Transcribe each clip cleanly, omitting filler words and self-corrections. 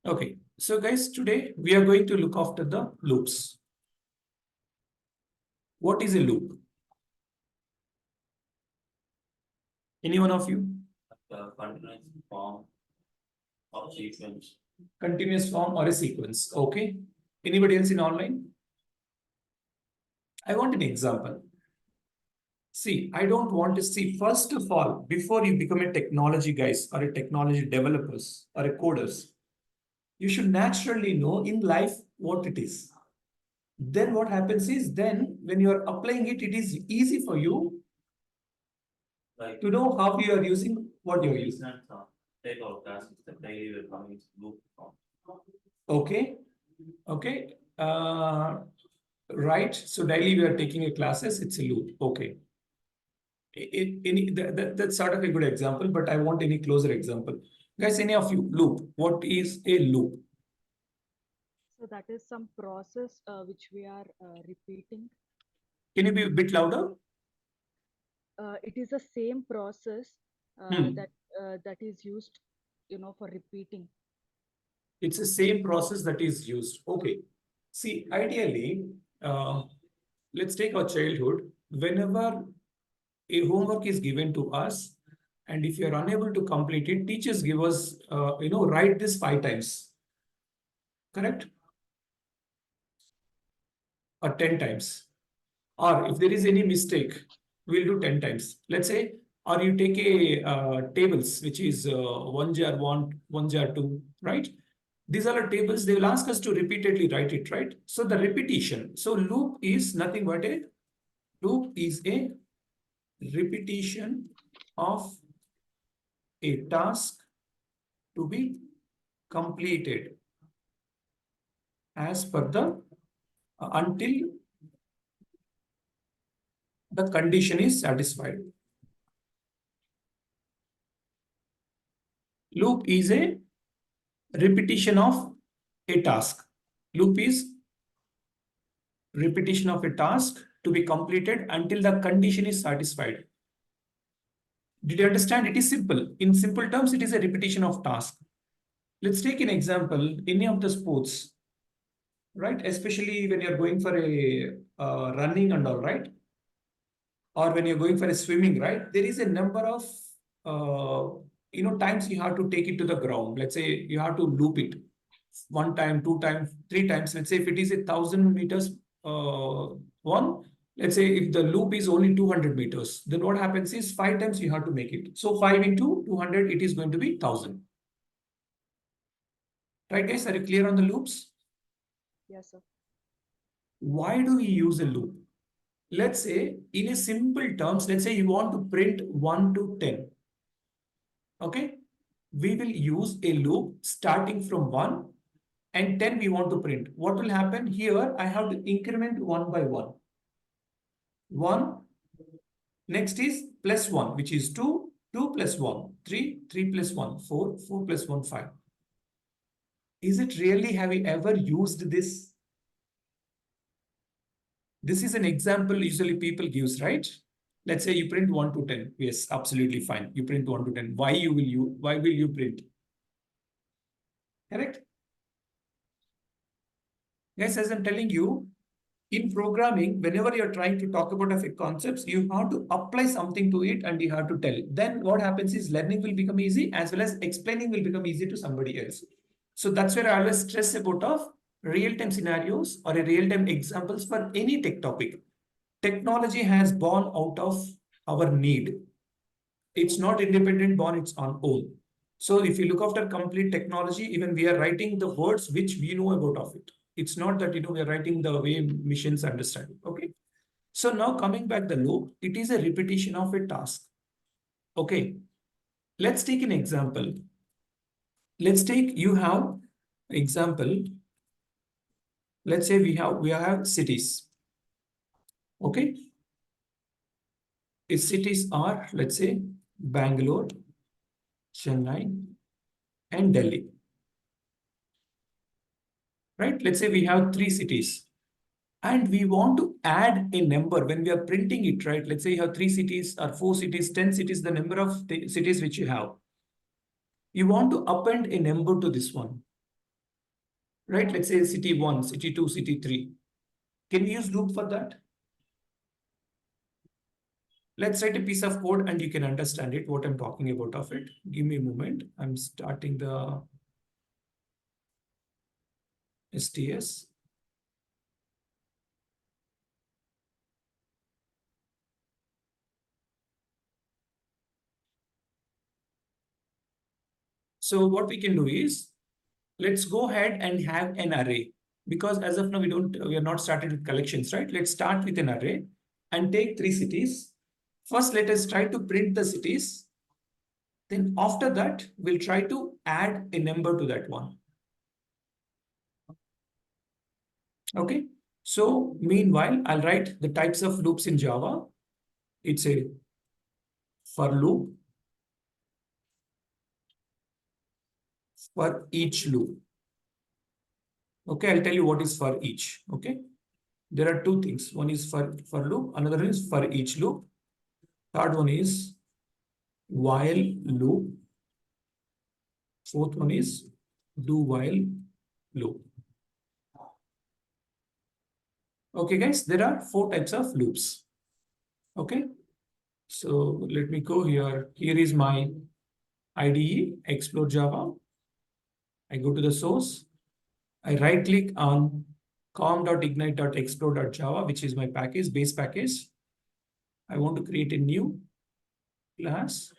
Okay, so guys, today we are going to look after the loops. What is a loop? Any one of you? Continuous form of sequence. Continuous form or a sequence. Okay. Anybody else in online? I want an example. See, I don't want to see, first of all, before you become a technology guys or a technology developers or a coders, you should naturally know in life what it is. Then what happens is, then when you are applying it, it is easy for you Like to know how you are using what you are using. take our classes that daily we're coming to loop form. Okay. Okay. Right. So daily we are taking a classes, it's a loop. Okay. That's sort of a good example, but I want any closer example. Guys, any of you, loop. What is a loop? So that is some process which we are repeating. Can you be a bit louder? It is the same process Hmm. that is used, for repeating. It's the same process that is used. Okay. See, ideally, let's take our childhood. Whenever a homework is given to us, and if you are unable to complete it, teachers give us, write this 5 times. Correct? Or 10 times. Or if there is any mistake, we'll do 10 times. Let's say, or you take a tables, which is 1 jar 1, 1 jar 2, right? These are the tables. They will ask us to repeatedly write it, right? So the repetition. So loop is nothing but a repetition of a task to be completed as per the until the condition is satisfied. Loop is a repetition of a task. Loop is repetition of a task to be completed until the condition is satisfied. Did you understand? It is simple. In simple terms, it is a repetition of task. Let's take an example, any of the sports, right? Especially when you're going for a running and all, right? Or when you're going for a swimming, right? There is a number of times you have to take it to the ground. Let's say you have to loop it 1 time, 2 times, 3 times. Let's say if it is 1,000 meters, one. Let's say if the loop is only 200 meters, then what happens is 5 times you have to make it. So 5 into 200, it is going to be 1,000. Right, guys? Are you clear on the loops? Yes, sir. Why do we use a loop? Let's say in a simple terms, let's say you want to print 1 to 10. Okay. We will use a loop starting from 1 and 10 we want to print. What will happen here? I have to increment 1 by 1. 1. Next is plus 1, which is 2. 2 plus 1, 3. 3 plus 1, 4. 4 plus 1, 5. Is it really, have you ever used this? This is an example usually people gives, right? Let's say you print 1 to 10. Yes, absolutely fine. You print 1 to 10. Why will you print? Correct? Guys, as I'm telling you, in programming, whenever you're trying to talk about a concepts, you have to apply something to it and you have to tell it. Then what happens is learning will become easy as well as explaining will become easy to somebody else. So that's where I always stress about of real-time scenarios or a real-time examples for any tech topic. Technology has born out of our need. It's not independent born, it's on own. So if you look after complete technology, even we are writing the words which we know about of it. It's not that we are writing the way machines understand it. Okay. So now coming back the loop, it is a repetition of a task. Okay. Let's take an example. Let's take you have example. Let's say we have cities. Okay. Its cities are, let's say, Bangalore, Chennai, and Delhi. Right? Let's say we have 3 cities. And we want to add a number when we are printing it, right? Let's say you have 3 cities or 4 cities, 10 cities, the number of cities which you have. You want to append a number to this one. right? Let's say city 1, city 2, city 3. Can we use loop for that? Let's write a piece of code and you can understand it, what I'm talking about of it. Give me a moment. I'm starting the STS. So what we can do is, let's go ahead and have an array, because as of now we are not started with collections, right? Let's start with an array and take 3 cities. First, let us try to print the cities. Then after that, we'll try to add a number to that one. Okay. So meanwhile, I'll write the types of loops in Java. It's a for loop, for each loop. Okay, I'll tell you what is for each. Okay. There are 2 things. One is for loop, another one is for each loop. Third one is while loop. Fourth one is do while loop. Okay, guys, there are 4 types of loops. Okay, so let me go here. Here is my IDE, Explore Java. I go to the source. I right click on com.ignite.explore.java, which is my package, base package. I want to create a new class.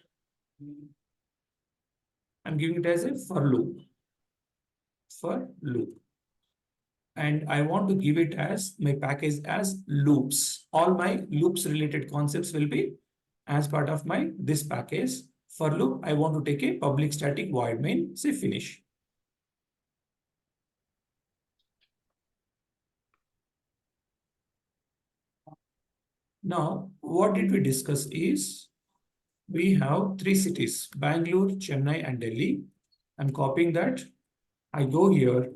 I'm giving it as a for loop. For loop. And I want to give it as my package as loops. All my loops related concepts will be as part of my this package. For loop, I want to take a public static void main, say finish. Now, what did we discuss is we have 3 cities, Bangalore, Chennai, and Delhi. I'm copying that. I go here,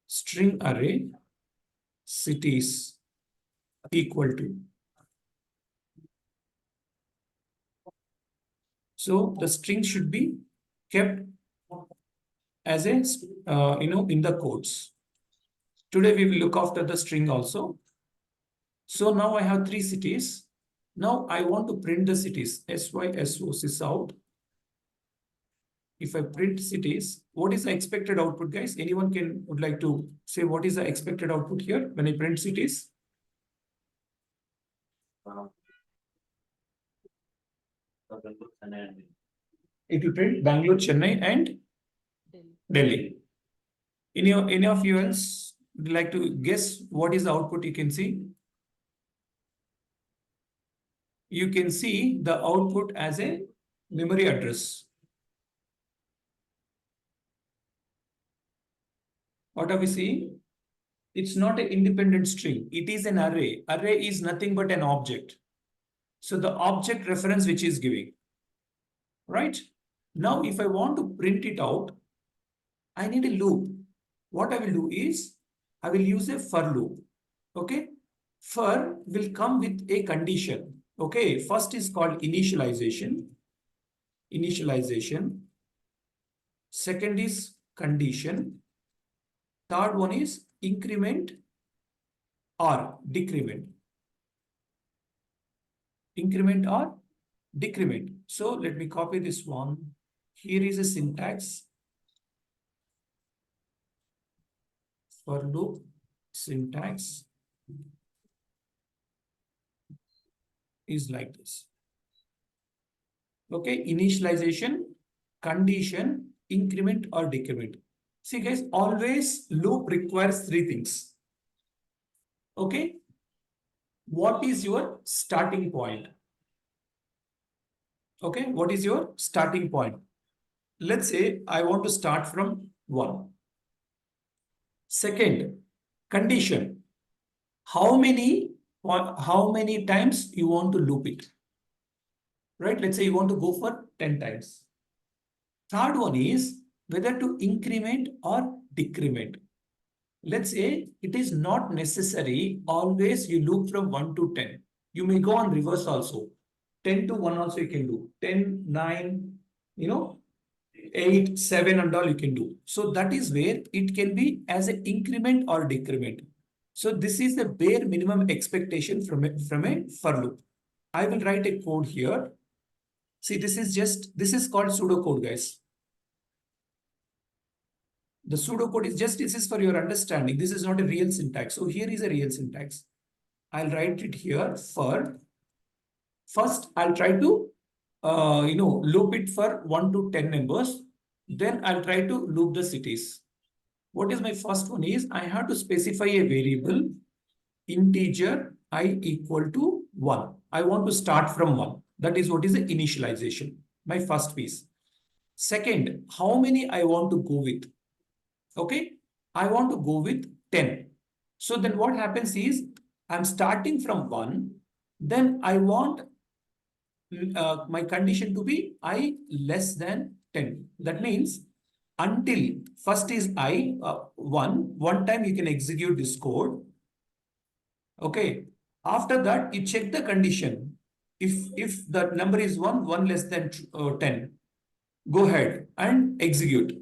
string array, cities equal to. So the string should be kept as a, in the quotes. Today we will look after the string also. So now I have 3 cities. Now I want to print the cities, SYSOC out. If I print cities, what is the expected output, guys? Anyone would like to say what is the expected output here when I print cities? It will print Bangalore, Chennai, and Delhi. Any of you else would like to guess what is the output you can see? You can see the output as a memory address. What are we seeing? It's not an independent string. It is an array. Array is nothing but an object. So the object reference which is giving. Right? Now, if I want to print it out, I need a loop. What I will do is, I will use a for loop. Okay? For will come with a condition. Okay? First is called initialization. Initialization. Second is condition. Third one is increment or decrement. Increment or decrement. So let me copy this one. Here is a syntax. For loop syntax is like this. Okay, initialization, condition, increment or decrement. See guys, always loop requires 3 things. Okay, what is your starting point? Okay, what is your starting point? Let's say I want to start from 1. Second, condition. How many times you want to loop it? Right? Let's say you want to go for 10 times. Third one is whether to increment or decrement. Let's say it is not necessary always you loop from 1 to 10. You may go on reverse also. 10 to 1 also you can do. 10, 9, 8, 7 and all you can do. So that is where it can be as an increment or decrement. So this is the bare minimum expectation from a for loop. I will write a code here. See, this is called pseudocode, guys. The pseudocode is just, this is for your understanding. This is not a real syntax. So here is a real syntax. I'll write it here for, first I'll try to, loop it for 1 to 10 numbers. Then I'll try to loop the cities. What is my first one is, I have to specify a variable integer I equal to 1. I want to start from 1. That is what is the initialization, my first piece. Second, how many I want to go with? Okay, I want to go with 10. So then what happens is, I'm starting from 1. Then I want my condition to be I less than 10. That means until first is I 1 time you can execute this code. Okay. After that, you check the condition. If the number is 1 less than 10, go ahead and execute.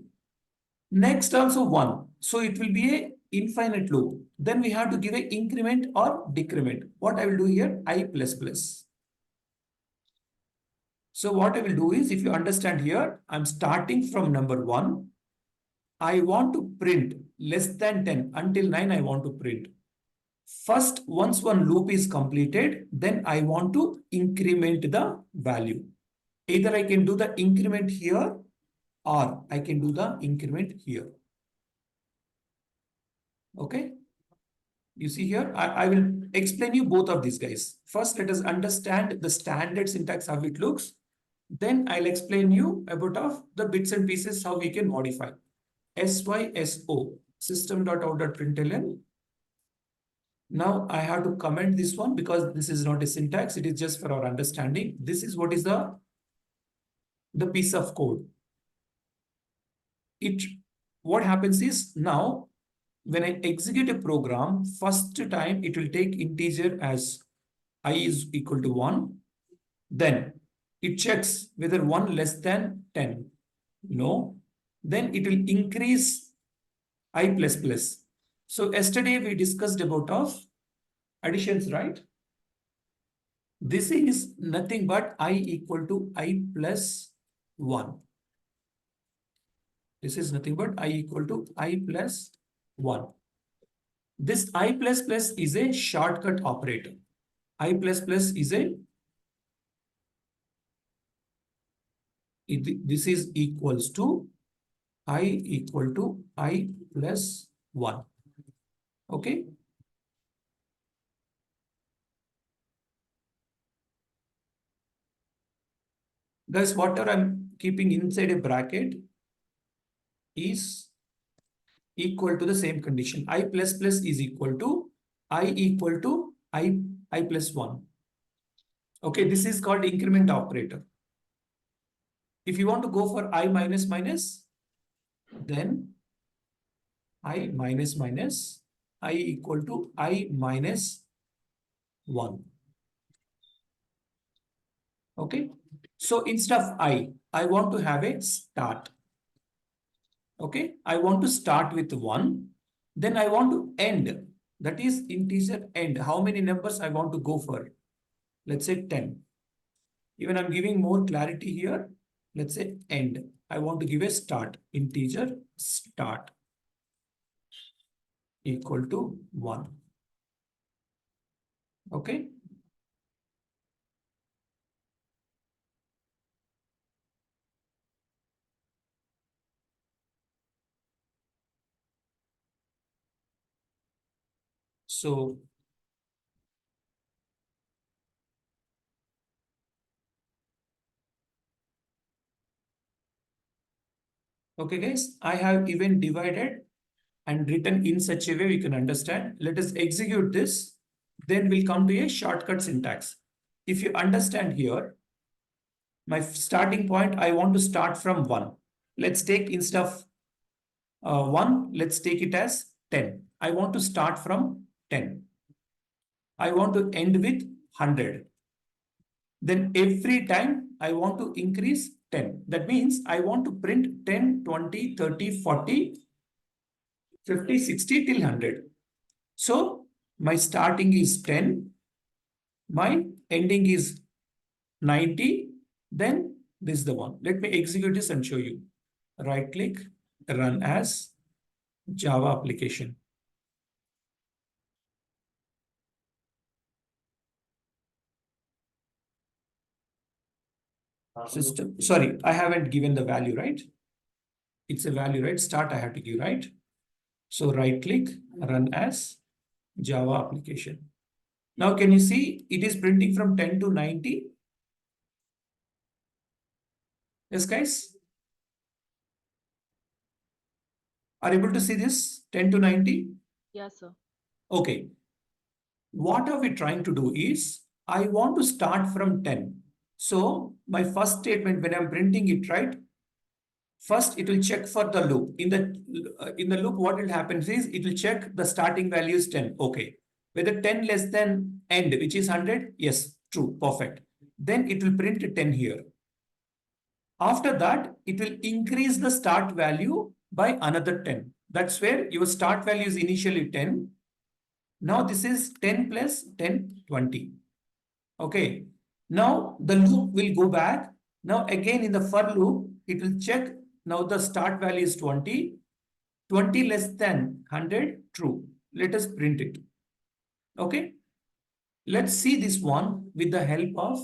Next also 1. So it will be a infinite loop. Then we have to give an increment or decrement. What I will do here, I plus plus. So what I will do is, if you understand here, I'm starting from number 1. I want to print less than 10 until 9 I want to print. First, once one loop is completed, then I want to increment the value. Either I can do the increment here or I can do the increment here. Okay. You see here, I will explain you both of these guys. First, let us understand the standard syntax, how it looks. Then I'll explain you about of the bits and pieces, how we can modify. SYSO, system.out.println. Now I have to comment this one because this is not a syntax. It is just for our understanding. This is what is the piece of code. What happens is, now when I execute a program, first time it will take integer as I is equal to 1. Then it checks whether 1 less than 10. No. Then it will increase I plus plus. So yesterday we discussed about of additions, right? This is nothing but I equal to I plus 1. This is nothing but I equal to I plus 1. This I plus plus is a shortcut operator. I plus plus is this is equals to I equal to I plus 1. Okay. Guys, whatever I'm keeping inside a bracket is equal to the same condition. I plus plus is equal to I equal to I plus 1. Okay, this is called increment operator. If you want to go for I minus minus, then I minus minus, I equal to I minus 1. Okay, so instead of I want to have a start. Okay, I want to start with 1. Then I want to end. That is integer end. How many numbers I want to go for? Let's say 10. Even I'm giving more clarity here. Let's say end. I want to give a start. Integer start equal to 1. Okay. So okay, guys, I have even divided and written in such a way we can understand. Let us execute this. Then we'll come to a shortcut syntax. If you understand here, my starting point, I want to start from 1. Let's take instead of 1, let's take it as 10. I want to start from 10. I want to end with 100. Then every time I want to increase 10. That means I want to print 10, 20, 30, 40, 50, 60 till 100. So my starting is 10, my ending is 90, then this is the one. Let me execute this and show you. Right click, run as Java application. System, sorry, I haven't given the value, right? It's a value, right? Start I have to give, right? So right click, run as Java application. Now can you see it is printing from 10 to 90? Yes, guys? Are you able to see this 10 to 90? Yes, sir. Okay. What are we trying to do is I want to start from 10. So my first statement when I'm printing it, right? First, it will check for the loop. In the loop, what will happen is it will check the starting value is 10. Okay. Whether 10 less than end, which is 100? Yes, true, perfect. Then it will print 10 here. After that, it will increase the start value by another 10. That's where your start value is initially 10. Now this is 10 plus 10, 20. Okay. Now the loop will go back. Now again in the for loop, it will check. Now the start value is 20. 20 less than 100, true. Let us print it. Okay. Let's see this one with the help of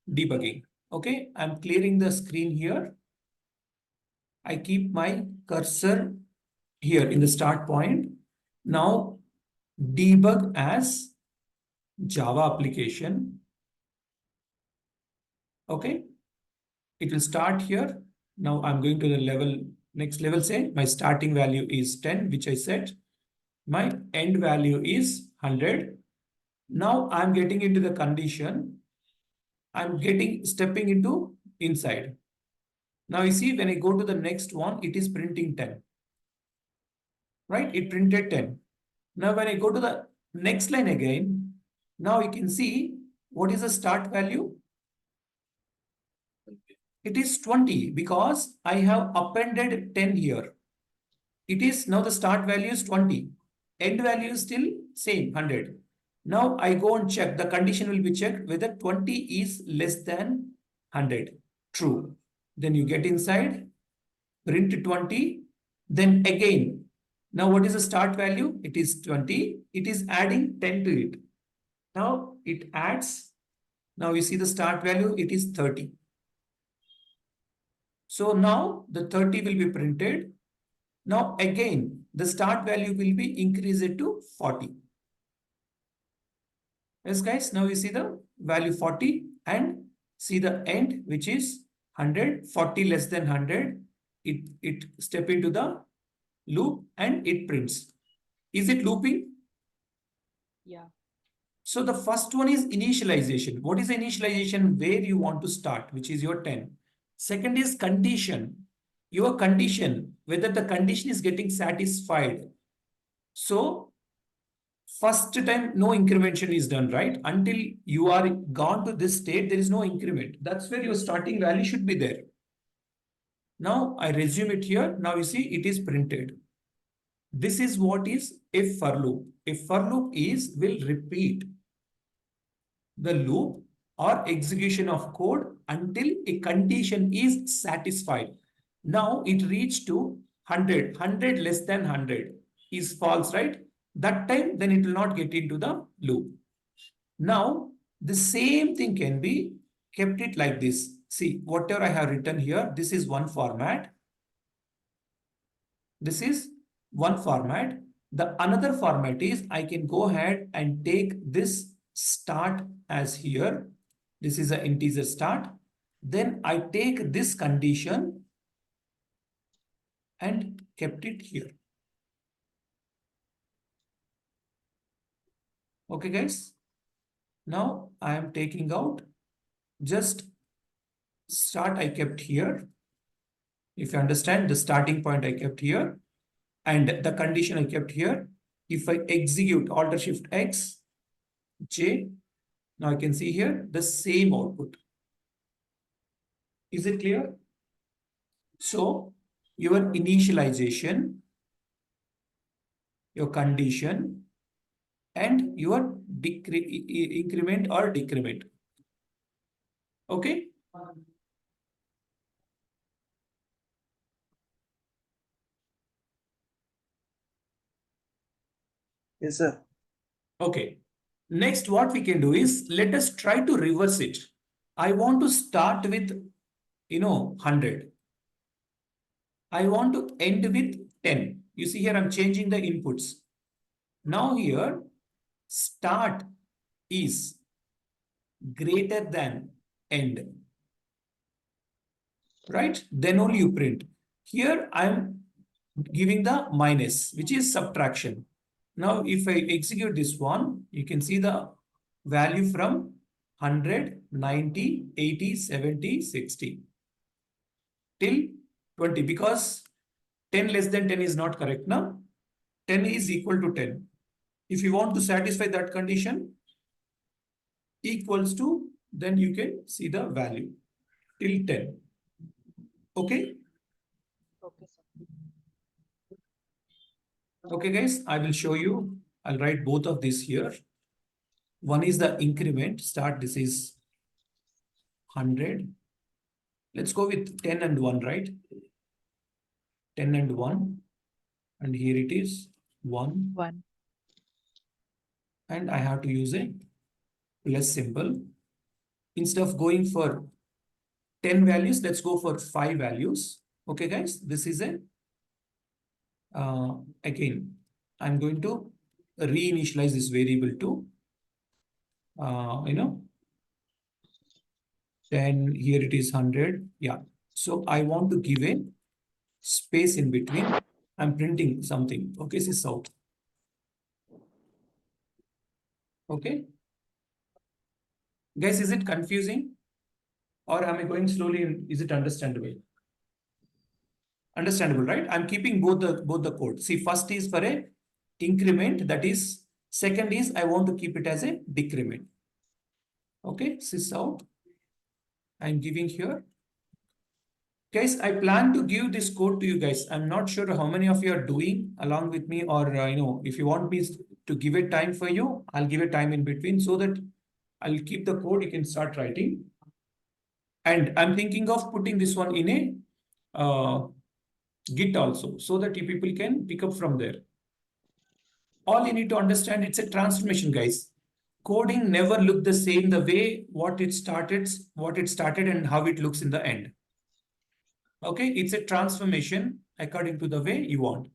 debugging. Okay. I'm clearing the screen here. I keep my cursor here in the start point. Now debug as Java application. Okay. It will start here. Now I'm going to the level, next level, say my starting value is 10, which I set. My end value is 100. Now I'm getting into the condition. I'm stepping into inside. Now you see when I go to the next one, it is printing 10. Right? It printed 10. Now when I go to the next line again, now you can see what is the start value? It is 20 because I have appended 10 here. It is now the start value is 20. End value is still same 100. Now I go and check. The condition will be checked whether 20 is less than 100. True. Then you get inside, print 20. Then again, now what is the start value? It is 20. It is adding 10 to it. Now it adds. Now you see the start value, it is 30. So now the 30 will be printed. Now again, the start value will be increased to 40. Yes, guys, now you see the value 40 and see the end, which is 100, 40 less than 100. It step into the loop and it prints. Is it looping? Yeah. So the first one is initialization. What is initialization? Where you want to start, which is your 10. Second is condition. Your condition, whether the condition is getting satisfied. So first time, no incrementation is done, right? Until you are gone to this state, there is no increment. That's where your starting value should be there. Now I resume it here. Now you see it is printed. This is what is a for loop. A for loop will repeat the loop or execution of code until a condition is satisfied. Now it reached to 100, 100 less than 100 is false, right? That time, then it will not get into the loop. Now, the same thing can be kept it like this. See, whatever I have written here, this is one format. This is one format. The another format is I can go ahead and take this start as here. This is an integer start. Then I take this condition and kept it here. Okay, guys. Now I am taking out just start I kept here. If you understand, the starting point I kept here and the condition I kept here. If I execute Alt Shift X, J, now I can see here the same output. Is it clear? So your initialization, your condition, and your increment or decrement. Okay. Yes, sir. Okay. Next, what we can do is let us try to reverse it. I want to start with, 100. I want to end with 10. You see here, I'm changing the inputs. Now here, start is greater than end. Right? Then only you print. Here, I'm giving the minus, which is subtraction. Now, if I execute this one, you can see the value from 100, 90, 80, 70, 60 till 20, because 10 less than 10 is not correct now. 10 is equal to 10. If you want to satisfy that condition, equals to, then you can see the value till 10. Okay? Okay, sir. Okay, guys, I will show you. I'll write both of these here. One is the increment. Start, this is 100. Let's go with 10 and 1, right? 10 and 1. And here it is 1. 1. And I have to use a plus symbol. Instead of going for 10 values, let's go for 5 values. Okay, guys, this is a, again, I'm going to reinitialize this variable to, 10, here it is 100. Yeah. So I want to give a space in between. I'm printing something. Okay, this is out. Okay. Guys, is it confusing? Or am I going slowly? Is it understandable? Understandable, right? I'm keeping both the code. See, first is for a increment, that is, second is I want to keep it as a decrement. Okay, sys out. I'm giving here. Guys, I plan to give this code to you guys. I'm not sure how many of you are doing along with me, or if you want me to give a time for you, I'll give a time in between so that I'll keep the code. You can start writing. And I'm thinking of putting this one in a Git also, so that you people can pick up from there. All you need to understand, it's a transformation, guys. Coding never look the same the way what it started and how it looks in the end. Okay, it's a transformation according to the way you want.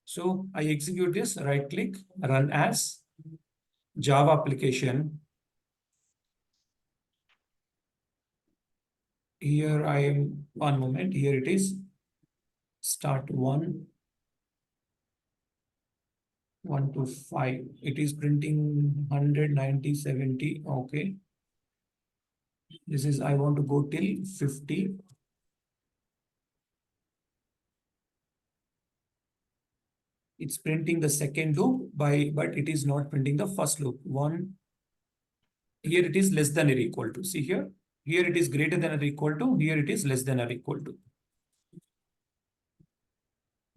So I execute this, right click, run as Java application. Here I am, one moment, here it is, start 1, 1 to 5. It is printing 100, 90, 70. Okay. This is, I want to go till 50. It's printing the second loop but it is not printing the first loop. 1. Here it is less than or equal to. See here. Here it is greater than or equal to. Here it is less than or equal to.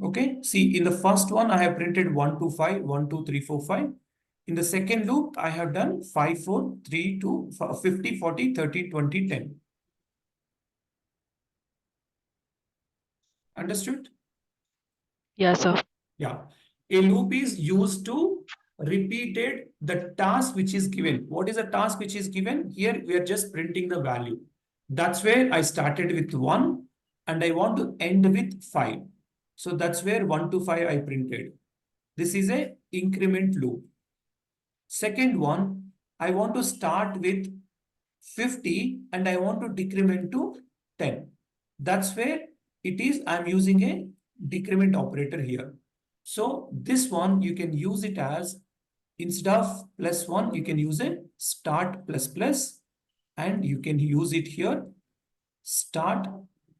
Okay. See, in the first one, I have printed 1, 2, 5, 1, 2, 3, 4, 5. In the second loop, I have done 5, 4, 3, 2, 50, 40, 30, 20, 10. Understood? Yes, sir. Yeah. A loop is used to repeated the task which is given. What is the task which is given? Here we are just printing the value. That's where I started with 1 and I want to end with 5. So that's where 1 to 5 I printed. This is a increment loop. Second one, I want to start with 50 and I want to decrement to 10. That's where it is, I'm using a decrement operator here. So this one, you can use it as, instead of +1, you can use a start ++, and you can use it here, start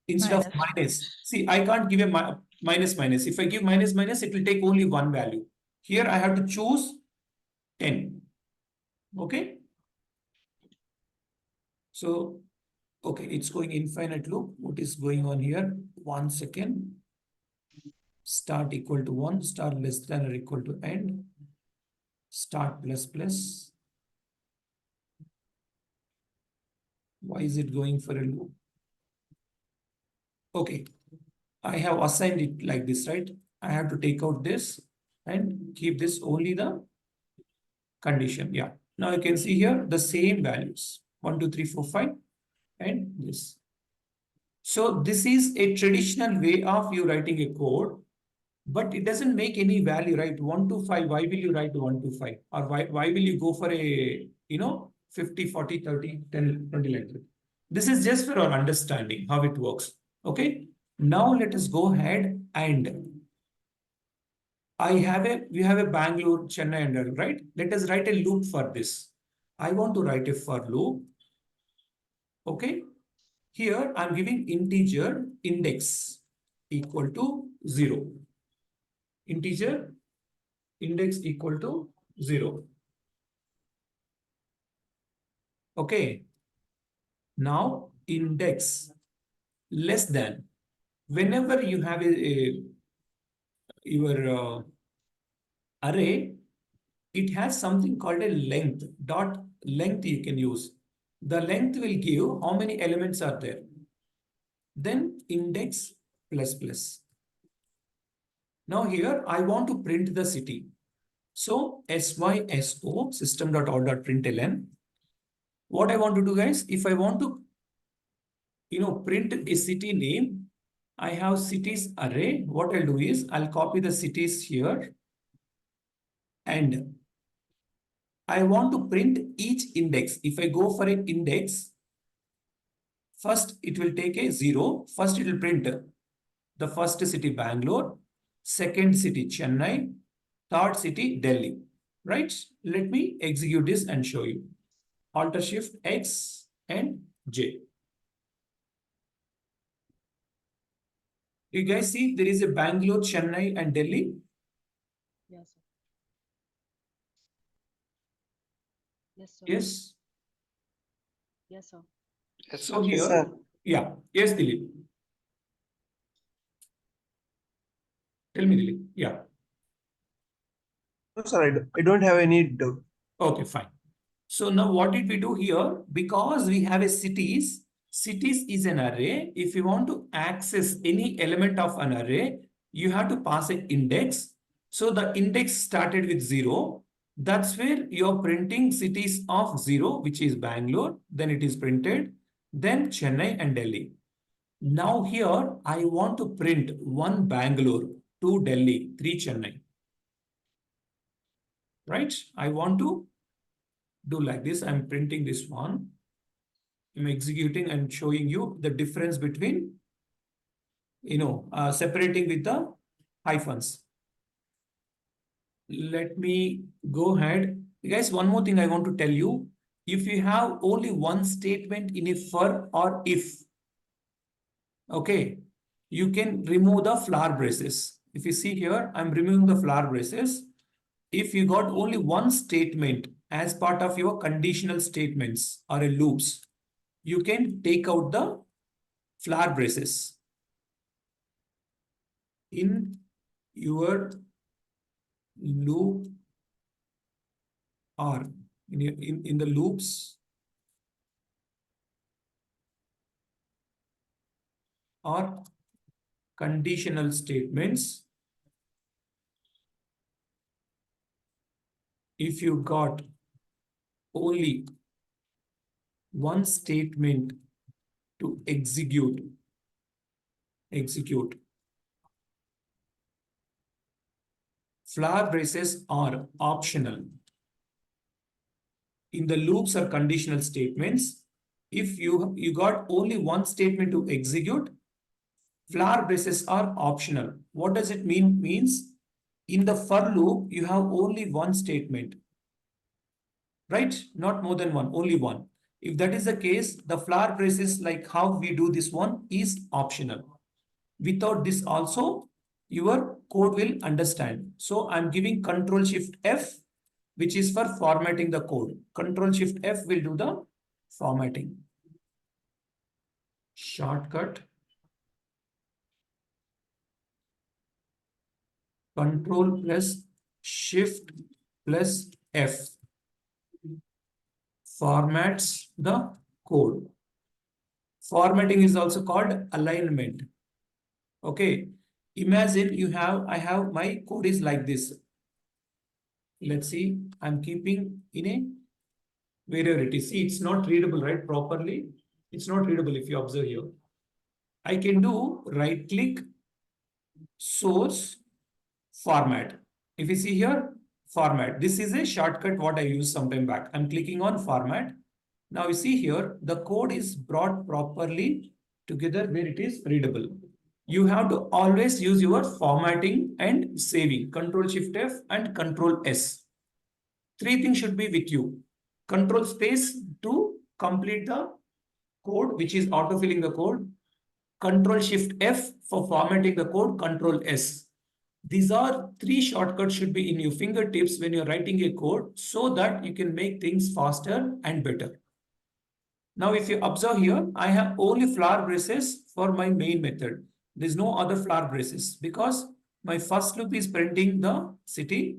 instead of minus. See, I can't give a minus minus. If I give minus minus, it will take only one value. Here I have to choose 10. Okay. So Okay, it's going infinite loop. What is going on here? 1 second. Start equal to 1, start less than or equal to end. Start plus plus. Why is it going for a loop? Okay, I have assigned it like this, right? I have to take out this and keep this only the condition. Yeah. Now you can see here the same values 1, 2, 3, 4, 5, and this. So this is a traditional way of you writing a code, but it doesn't make any value, right? 1 to 5, why will you write 1 to 5? Or why will you go for a, 50, 40, 30, 10, 20 like that? This is just for our understanding how it works. Okay. Now let us go ahead and we have a Bangalore, Chennai, and right? Let us write a loop for this. I want to write a for loop. Okay. Here I'm giving integer index equal to 0. Integer index equal to 0. Okay. Now index less than. Whenever you have your array, it has something called a length. Dot length you can use. The length will give how many elements are there. Then index plus plus. Now here I want to print the city. So syso system.out.println. What I want to do, guys, if I want to print a city name, I have cities array. What I'll do is I'll copy the cities here and I want to print each index. If I go for an index, first it will take a 0. First it will print the first city Bangalore, second city Chennai, third city Delhi. Right? Let me execute this and show you. Alt Shift X and J. You guys see there is a Bangalore, Chennai, and Delhi. Yes, sir. Yes, sir. Yes. Yes, sir. So here, yeah. Yes, Dilip. Tell me, Dilip. Yeah. No, sir, I don't have any doubt. Okay, fine. So now what did we do here? Because we have a cities is an array. If you want to access any element of an array, you have to pass an index. So the index started with 0. That's where you're printing cities of 0, which is Bangalore. Then it is printed. Then Chennai and Delhi. Now here, I want to print 1 Bangalore, 2 Delhi, 3 Chennai. Right? I want to do like this. I'm printing this one. I'm executing and showing you the difference between, separating with the hyphens. Let me go ahead. Guys, one more thing I want to tell you. If you have only one statement in a for or if, okay, you can remove the flower braces. If you see here, I'm removing the flower braces. If you got only one statement as part of your conditional statements or a loops, you can take out the flower braces in your loop or in the loops or conditional statements. If you got only one statement to execute, flower braces are optional. In the loops or conditional statements, if you got only one statement to execute, flower braces are optional. What does it mean? Means in the for loop, you have only one statement, right? Not more than one, only one. If that is the case, the flower braces, like how we do this one, is optional. Without this also, your code will understand. So I'm giving Control Shift F, which is for formatting the code. Control Shift F will do the formatting. shortcut Control plus Shift plus F formats the code. Formatting is also called alignment. Okay. Imagine I have my code is like this. Let's see, I'm keeping in a wherever it is. See, it's not readable, right? Properly. It's not readable if you observe here. I can do right click, source, format. If you see here, format. This is a shortcut what I used sometime back. I'm clicking on format. Now you see here, the code is brought properly together where it is readable. You have to always use your formatting and saving. Control Shift F and Control S. Three things should be with you. Control space to complete the code, which is autofilling the code. Control Shift F for formatting the code. Control S. These are three shortcuts should be in your fingertips when you're writing a code so that you can make things faster and better. Now, if you observe here, I have only flower braces for my main method. There's no other flower braces because my first loop is printing the city.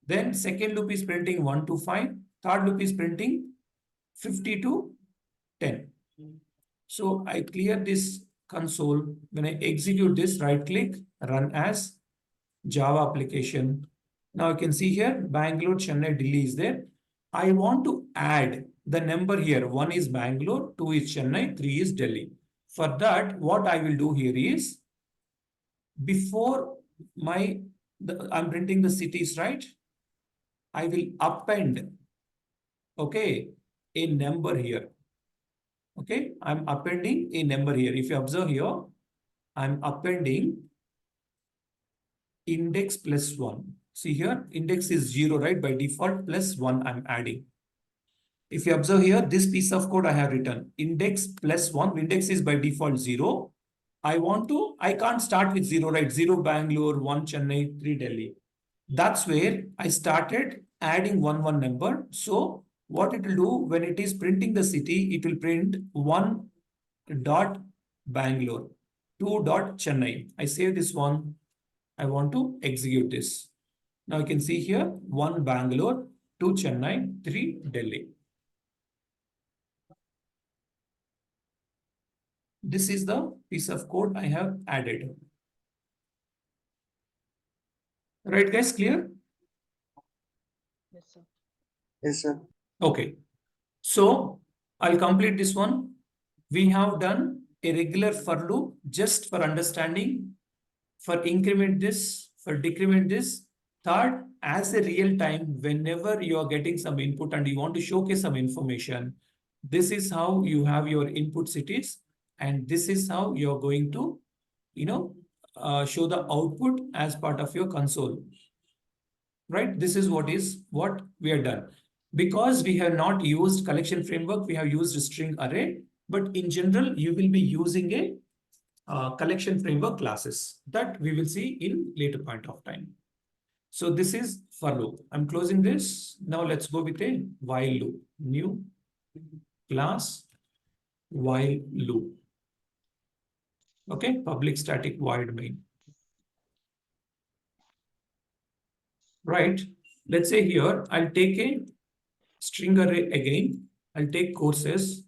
Then second loop is printing 1 to 5. Third loop is printing 50 to 10. So I clear this console. When I execute this, right click, run as Java application. Now you can see here, Bangalore, Chennai, Delhi is there. I want to add the number here. 1 is Bangalore, 2 is Chennai, 3 is Delhi. For that, what I will do here is, before I'm printing the cities, right? I will append, okay, a number here. Okay, I'm appending a number here. If you observe here, I'm appending index plus 1. See here, index is 0, right? By default, plus 1 I'm adding. If you observe here, this piece of code I have written index plus 1. Index is by default 0. I can't start with 0, right? 0 Bangalore, 1 Chennai, 3 Delhi. That's where I started adding one number. So what it will do when it is printing the city, it will print 1 dot Bangalore, 2 dot Chennai. I save this one. I want to execute this. Now you can see here 1 Bangalore, 2 Chennai, 3 Delhi. This is the piece of code I have added. Right, guys, clear? Yes, sir. Yes, sir. Okay. So I'll complete this one. We have done a regular for loop just for understanding, for increment this, for decrement this. Third, as a real time, whenever you are getting some input and you want to showcase some information, this is how you have your input cities, and this is how you're going to, show the output as part of your console. Right? This is what we have done. Because we have not used collection framework, we have used string array, but in general, you will be using a collection framework classes that we will see in later point of time. So this is for loop. I'm closing this. Now let's go with a while loop. New class while loop. Okay, public static void main. Right. Let's say here, I'll take a string array again. I'll take courses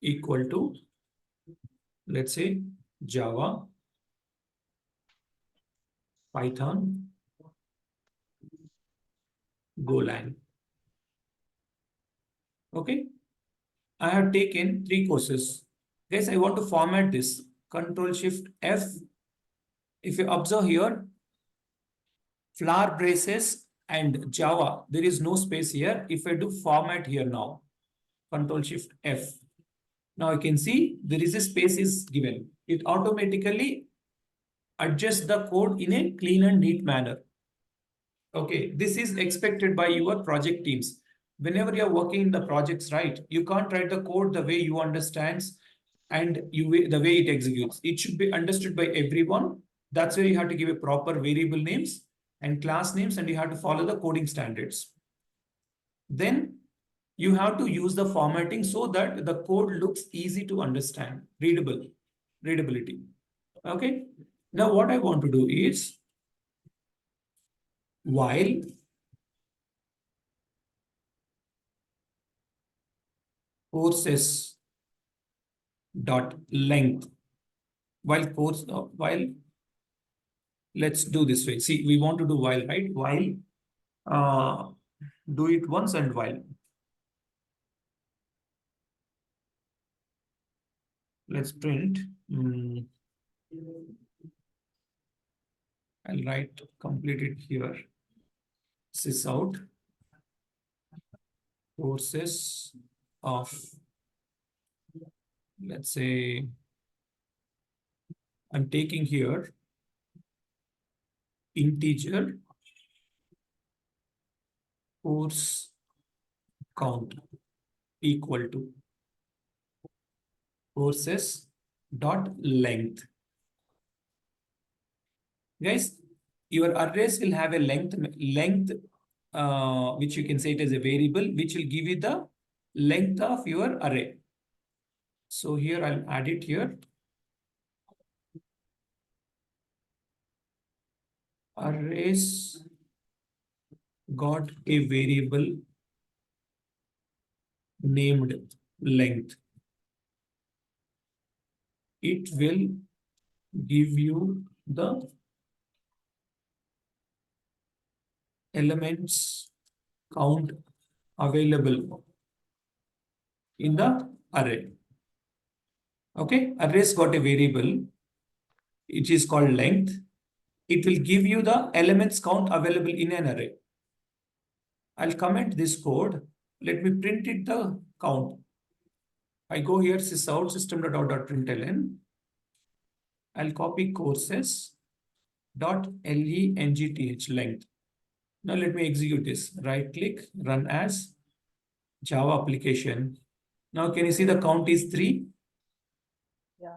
equal to, let's say, Java, Python, Golang. Okay. I have taken 3 courses. Guys, I want to format this. Control Shift F. If you observe here, flower braces and Java, there is no space here. If I do format here now, Control Shift F. Now you can see there is a space is given. It automatically adjusts the code in a clean and neat manner. Okay, this is expected by your project teams. Whenever you're working in the projects, right, you can't write the code the way you understand and the way it executes. It should be understood by everyone. That's where you have to give a proper variable names and class names, and you have to follow the coding standards. Then You have to use the formatting so that the code looks easy to understand, readability. Okay. Now what I want to do is while courses dot length, while let's do this way. See, we want to do while, right? While do it once and while. Let's print. I'll write complete it here. Sys out courses of, let's say, I'm taking here integer course count equal to courses dot length. Guys, your arrays will have a length, which you can say it as a variable, which will give you the length of your array. So here I'll add it here. Arrays got a variable named length. It will give you the elements count available in the array. Okay, arrays got a variable. It is called length. It will give you the elements count available in an array. I'll comment this code. Let me print it the count. I go here sysout system.out.println. I'll copy courses dot length length. Now let me execute this. Right click, run as Java application. Now can you see the count is 3? Yeah.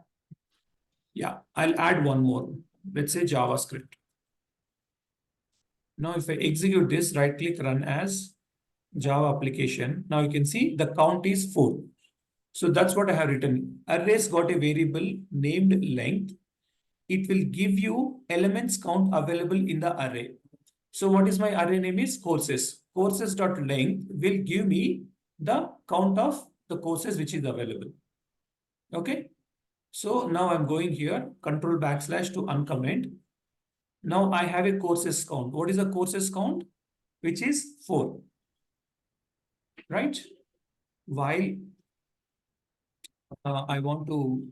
Yeah, I'll add one more. Let's say JavaScript. Now if I execute this, right click, run as Java application. Now you can see the count is 4. So that's what I have written. Arrays got a variable named length. It will give you elements count available in the array. So what is my array name is courses. Courses.length will give me the count of the courses which is available. Okay. So now I'm going here, control / to uncomment. Now I have a courses count. What is a courses count? Which is 4. Right? While I want to,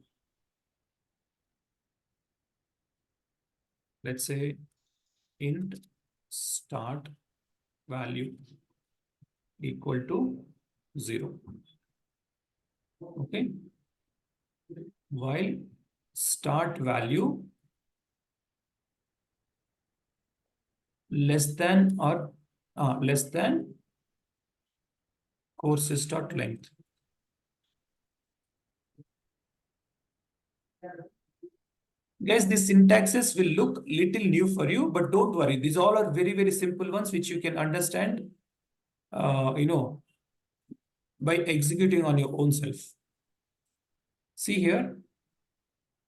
let's say, int start value equal to 0. Okay. While start value less than or less than courses dot length. Guys, these syntaxes will look little new for you, but don't worry. These all are very, very simple ones which you can understand, by executing on your own self. See here,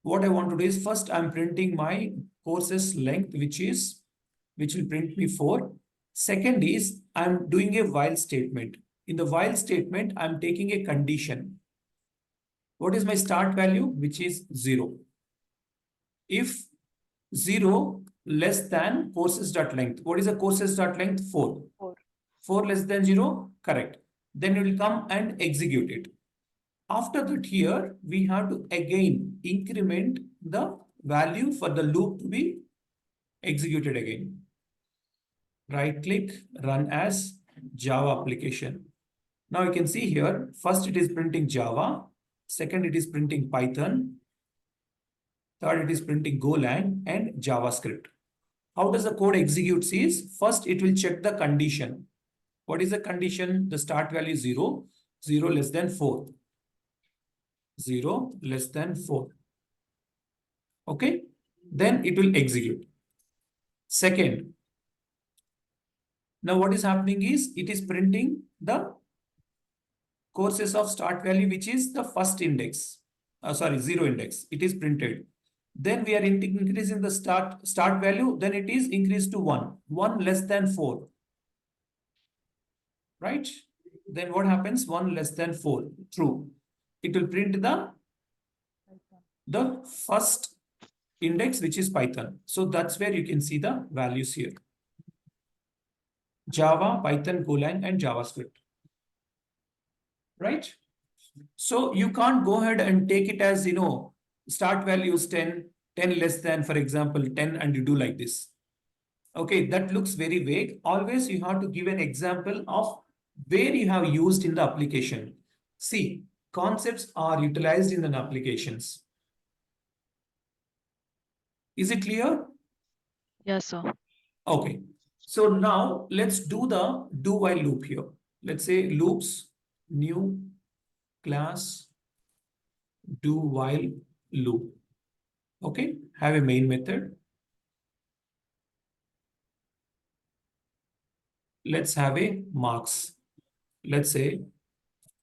what I want to do is first I'm printing my courses length, which will print me 4. Second is I'm doing a while statement. In the while statement, I'm taking a condition. What is my start value? Which is 0. If 0 less than courses.length. What is the courses.length? 4. 4. 4 less than 0? Correct. Then you will come and execute it. After that here, we have to again increment the value for the loop to be executed again. Right click, run as Java application. Now you can see here, first it is printing Java, second it is printing Python, third it is printing Golang and JavaScript. How does the code executes is, first it will check the condition. What is the condition? The start value is 0, 0 less than 4. 0 less than 4. Okay, then it will execute. Second, now what is happening is it is printing the courses of start value, which is the first index, sorry, 0 index, it is printed. Then we are increasing the start value, then it is increased to 1 less than 4. Right? Then what happens? 1 less than 4, true. It will print the first index, which is Python. So that's where you can see the values here. Java, Python, Golang, and JavaScript. Right? So you can't go ahead and take it as, start value is 10, 10 less than, for example, 10, and you do like this. Okay, that looks very vague. Always you have to give an example of where you have used in the application. See, concepts are utilized in an applications. Is it clear? Yes, sir. Okay. So now let's do the do while loop here. Let's say loops, new class, do while loop. Okay, have a main method. Let's have a marks. Let's say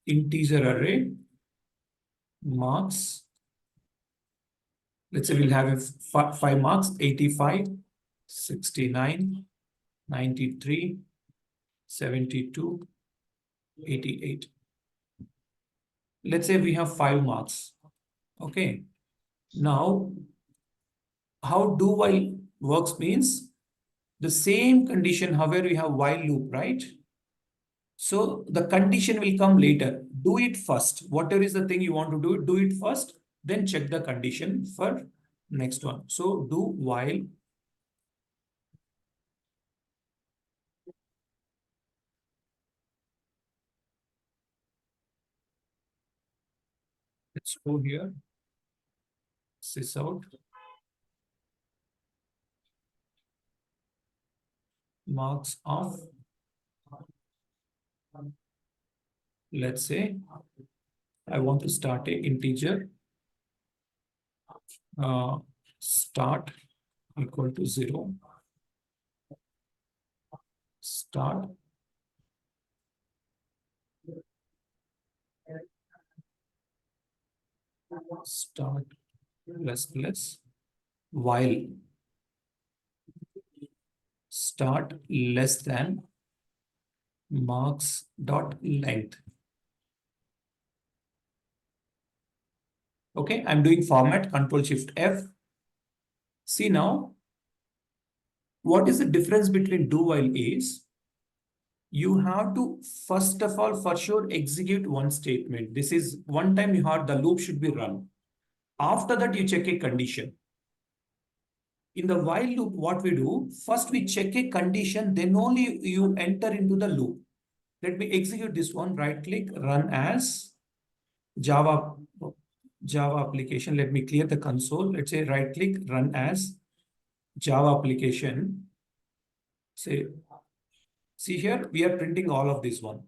integer array marks. Let's say we'll have a 5 marks, 85, 69, 93, 72, 88. Let's say we have 5 marks. Okay. Now, how do while works means the same condition, however, we have while loop, right? So the condition will come later. Do it first. Whatever is the thing you want to do it first, then check the condition for next one. So do while. Let's go here. Sys out. Marks of, let's say, I want to start a integer. Start equal to 0. Start plus while start less than marks dot length. Okay, I'm doing format, Control Shift F. See now, what is the difference between do while is, you have to first of all for sure execute one statement. This is one time you have the loop should be run. After that, you check a condition. In the while loop, what we do, first we check a condition, then only you enter into the loop. Let me execute this one, right click, run as Java application. Let me clear the console. Let's say right click, run as Java application. Say, see here, we are printing all of this one.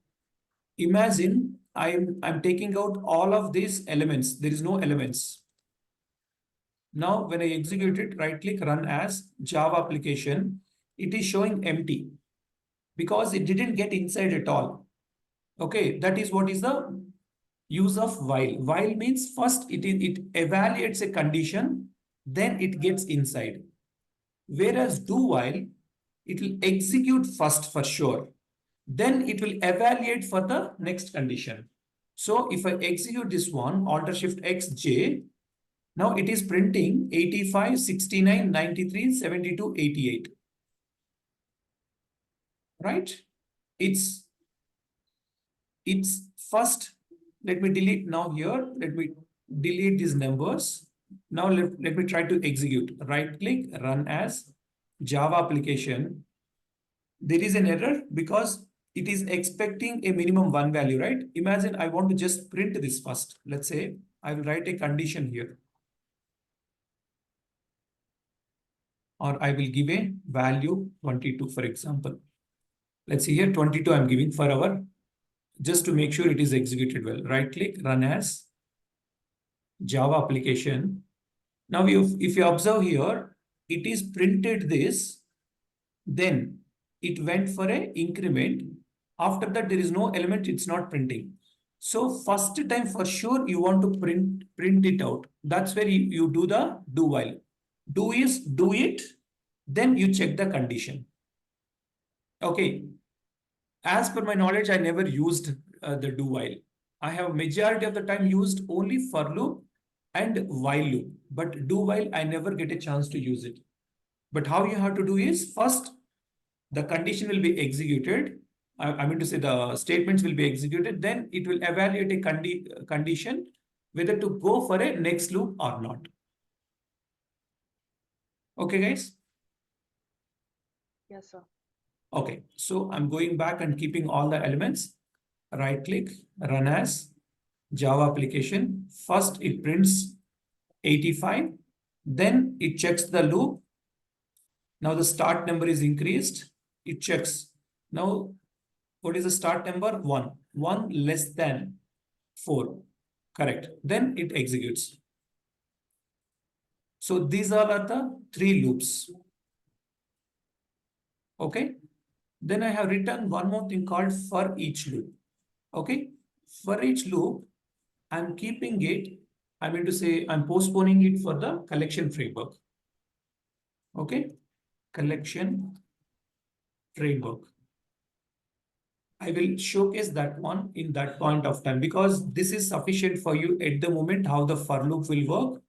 Imagine I'm taking out all of these elements. There is no elements. Now, when I execute it, right click, run as Java application, it is showing empty because it didn't get inside at all. Okay, that is what is the use of while. While means first it evaluates a condition, then it gets inside. Whereas do while, it will execute first for sure. Then it will evaluate for the next condition. So if I execute this one, Alt Shift X J, now it is printing 85, 69, 93, 72, 88. Right? It's first, let me delete now here. Let me delete these numbers. Now let me try to execute. Right click, run as Java application. There is an error because it is expecting a minimum 1 value, right? Imagine I want to just print this first. Let's say I will write a condition here. Or I will give a value 22, for example. Let's see here, 22 I'm giving for our, just to make sure it is executed well. Right click, run as Java application. Now, if you observe here, it is printed this, then it went for a increment. After that, there is no element, it's not printing. So first time for sure you want to print it out. That's where you do the do while. Do is do it, then you check the condition. Okay. As per my knowledge, I never used the do while. I have majority of the time used only for loop and while loop, but do while I never get a chance to use it. But how you have to do is first the condition will be executed. I mean to say the statements will be executed. Then it will evaluate a condition whether to go for a next loop or not. Okay, guys. Yes, sir. Okay, so I'm going back and keeping all the elements. Right click, run as Java application. First it prints 85. Then it checks the loop. Now the start number is increased. It checks. Now, what is the start number? 1. 1 less than 4. Correct. Then it executes. So these are the 3 loops. Okay. Then I have written one more thing called for each loop. Okay. For each loop, I'm keeping it. I mean to say I'm postponing it for the collection framework. Okay. Collection framework. I will showcase that one in that point of time because this is sufficient for you at the moment how the for loop will work,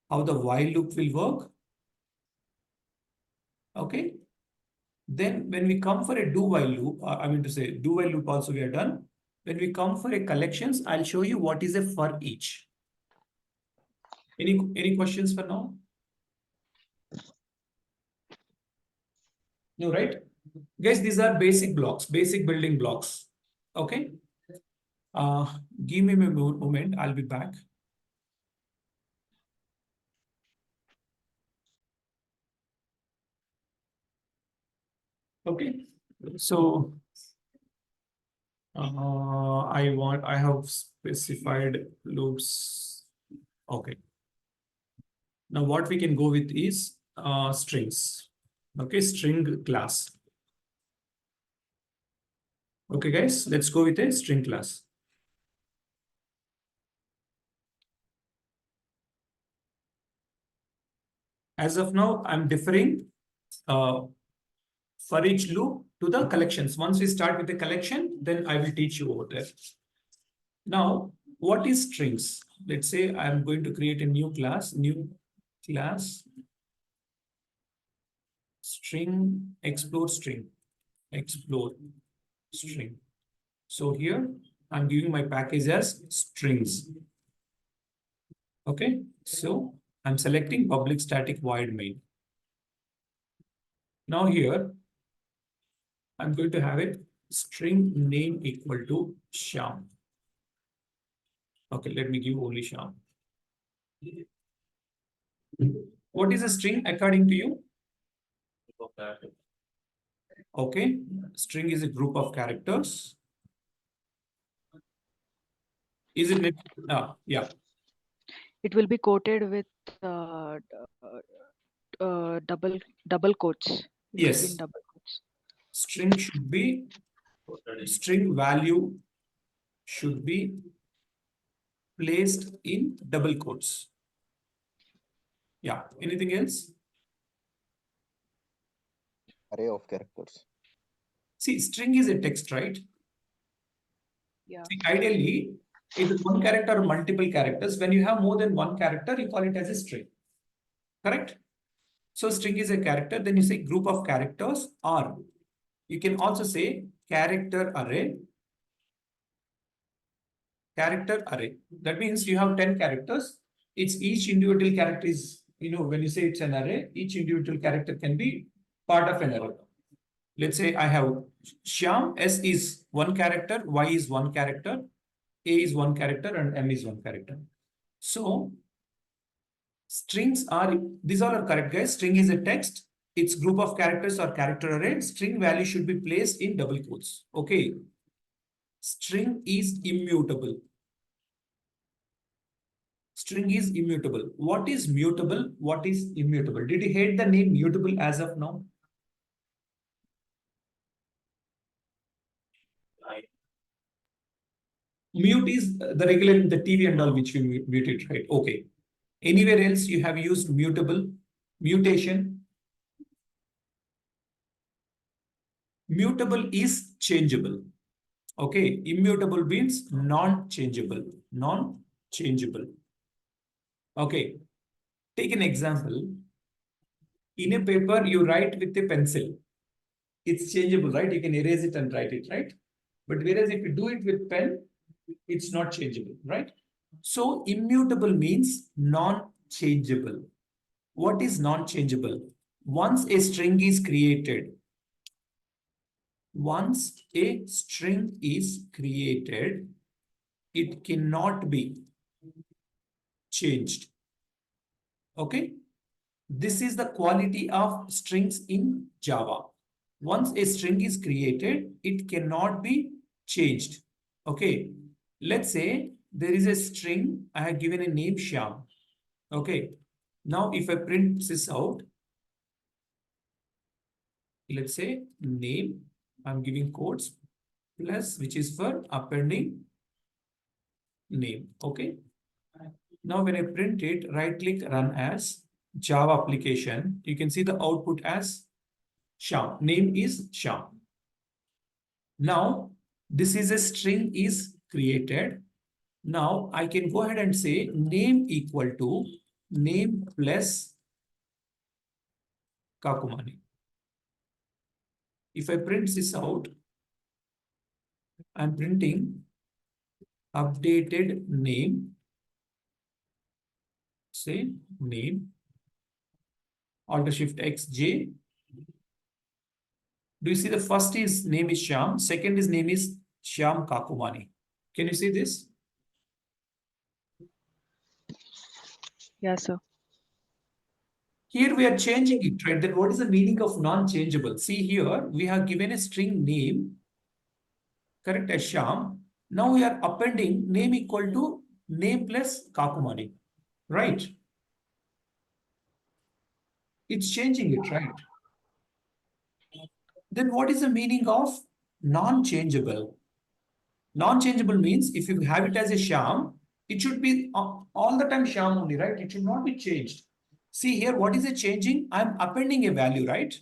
how the while loop will work. Okay. Then when we come for a do while loop, I mean to say do while loop also we are done. When we come for a collections, I'll show you what is a for each. Any questions for now? No, right? Guys, these are basic blocks, basic building blocks. Okay. Give me a moment. I'll be back. Okay. So I have specified loops. Okay. Now what we can go with is strings. Okay, string class. Okay, guys, let's go with a string class. As of now, I'm deferring for each loop to the collections. Once we start with the collection, then I will teach you over there. Now, what is strings? Let's say I'm going to create a new class, string, explore string. So here I'm giving my package as strings. Okay, so I'm selecting public static void main. Now here I'm going to have it string name equal to Shyam. Okay, let me give only Shyam. What is a string according to you? Okay, string is a group of characters. Is it? Yeah. It will be quoted with double quotes. It will be Yes. in double quotes. String should be, string value should be placed in double quotes. Yeah. Anything else? Array of characters. See, string is a text, right? Yeah. See, ideally, either one character or multiple characters. When you have more than one character, you call it as a string. Correct? So string is a character, then you say group of characters, or you can also say character array. Character array. That means you have 10 characters. It's each individual character is, when you say it's an array, each individual character can be part of an array. Let's say I have Shyam, S is one character, Y is one character, A is one character, and M is one character. So strings are, these all are correct, guys. String is a text. Its group of characters or character array. String value should be placed in double quotes. Okay. String is immutable. String is immutable. What is mutable? What is immutable? Did you hate the name mutable as of now? Mute is the regular in the TV and all which we muted, right? Okay. Anywhere else you have used mutable, mutation? Mutable is changeable. Okay. Immutable means non-changeable. Non-changeable. Okay. Take an example. In a paper, you write with a pencil. It's changeable, right? You can erase it and write it, right? But whereas if you do it with pen, it's not changeable, right? So immutable means non-changeable. What is non-changeable? Once a string is created, it cannot be changed. Okay? This is the quality of strings in Java. Once a string is created, it cannot be changed. Okay. Let's say there is a string, I have given a name Shyam. Okay. Now, if I print this out, let's say name, I'm giving quotes plus, which is for appending name. Okay. Now, when I print it, right click, run as Java application. You can see the output as Shyam. Name is Shyam. Now, this is a string is created. Now, I can go ahead and say name equal to name plus Kakumani. If I print this out, I'm printing updated name, say name, Alt Shift X J. Do you see the first is name is Shyam, second is name is Shyam Kakumani. Can you see this? Yes, sir. Here we are changing it, right? Then what is the meaning of non-changeable? See here, we have given a string name, correct, as Shyam. Now we are appending name equal to name plus Kakumani, right? It's changing it, right? Then what is the meaning of non-changeable? Non-changeable means if you have it as a Shyam, it should be all the time Shyam only, right? It should not be changed. See here, what is it changing? I'm appending a value, right?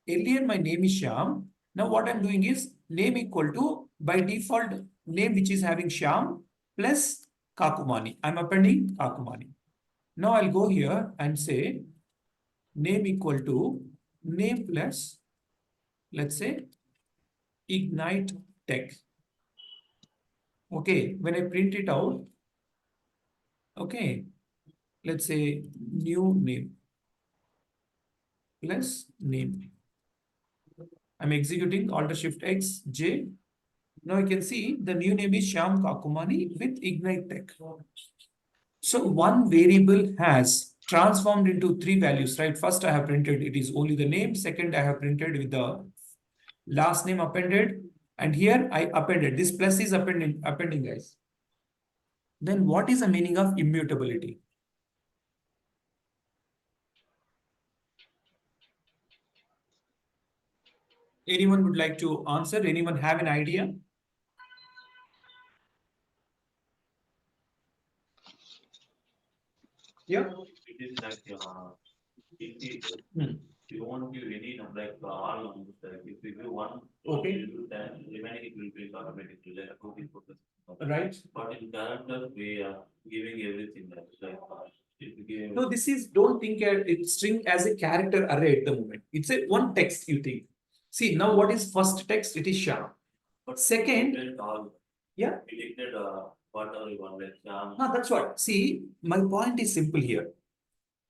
Earlier, my name is Shyam. Now, what I'm doing is name equal to, by default, name which is having Shyam plus Kakumani. I'm appending Kakumani. Now, I'll go here and say name equal to name plus, let's say, Ignite Tech. Okay, when I print it out, okay, let's say new name plus name. I'm executing Alt Shift X J. Now you can see the new name is Shyam Kakumani with Ignite Tech. So one variable has transformed into three values, right? First I have printed it is only the name. Second I have printed with the last name appended. And here I appended. This plus is appending guys. Then what is the meaning of immutability? Anyone would like to answer? Anyone have an idea? Yeah. It is like, integer. Hmm. You won't give any number like all numbers, like if you give one, Okay. you do then remaining it will be automatically like a 2 Right. But in character, we are giving everything like, if you give. No, this is, don't think a string as a character array at the moment. It's a one text you think. See, now what is first text? It is Shyam. But Second, print all, yeah. we dictate, whatever you want, like, No, that's what. See, my point is simple here.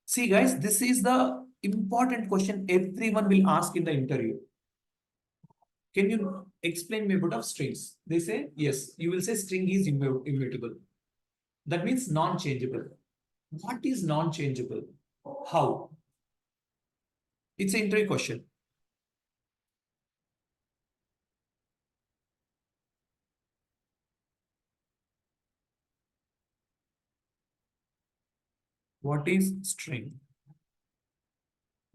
See, guys, this is the important question everyone will ask in the interview. Can you explain me about of strings? They say, yes, you will say string is immutable. That means non-changeable. What is non-changeable? How? It's an interview question. What is string?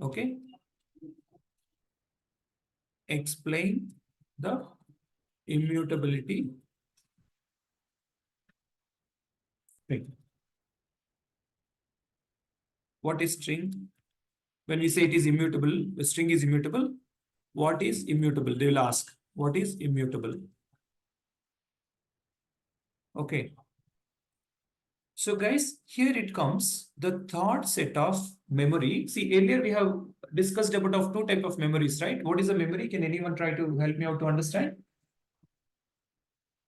Okay. Explain the immutability string. What is string? When we say it is immutable, the string is immutable. What is immutable? They will ask, what is immutable? Okay. So guys, here it comes, the third set of memory. See, earlier we have discussed about of two type of memories, right? What is a memory? Can anyone try to help me out to understand?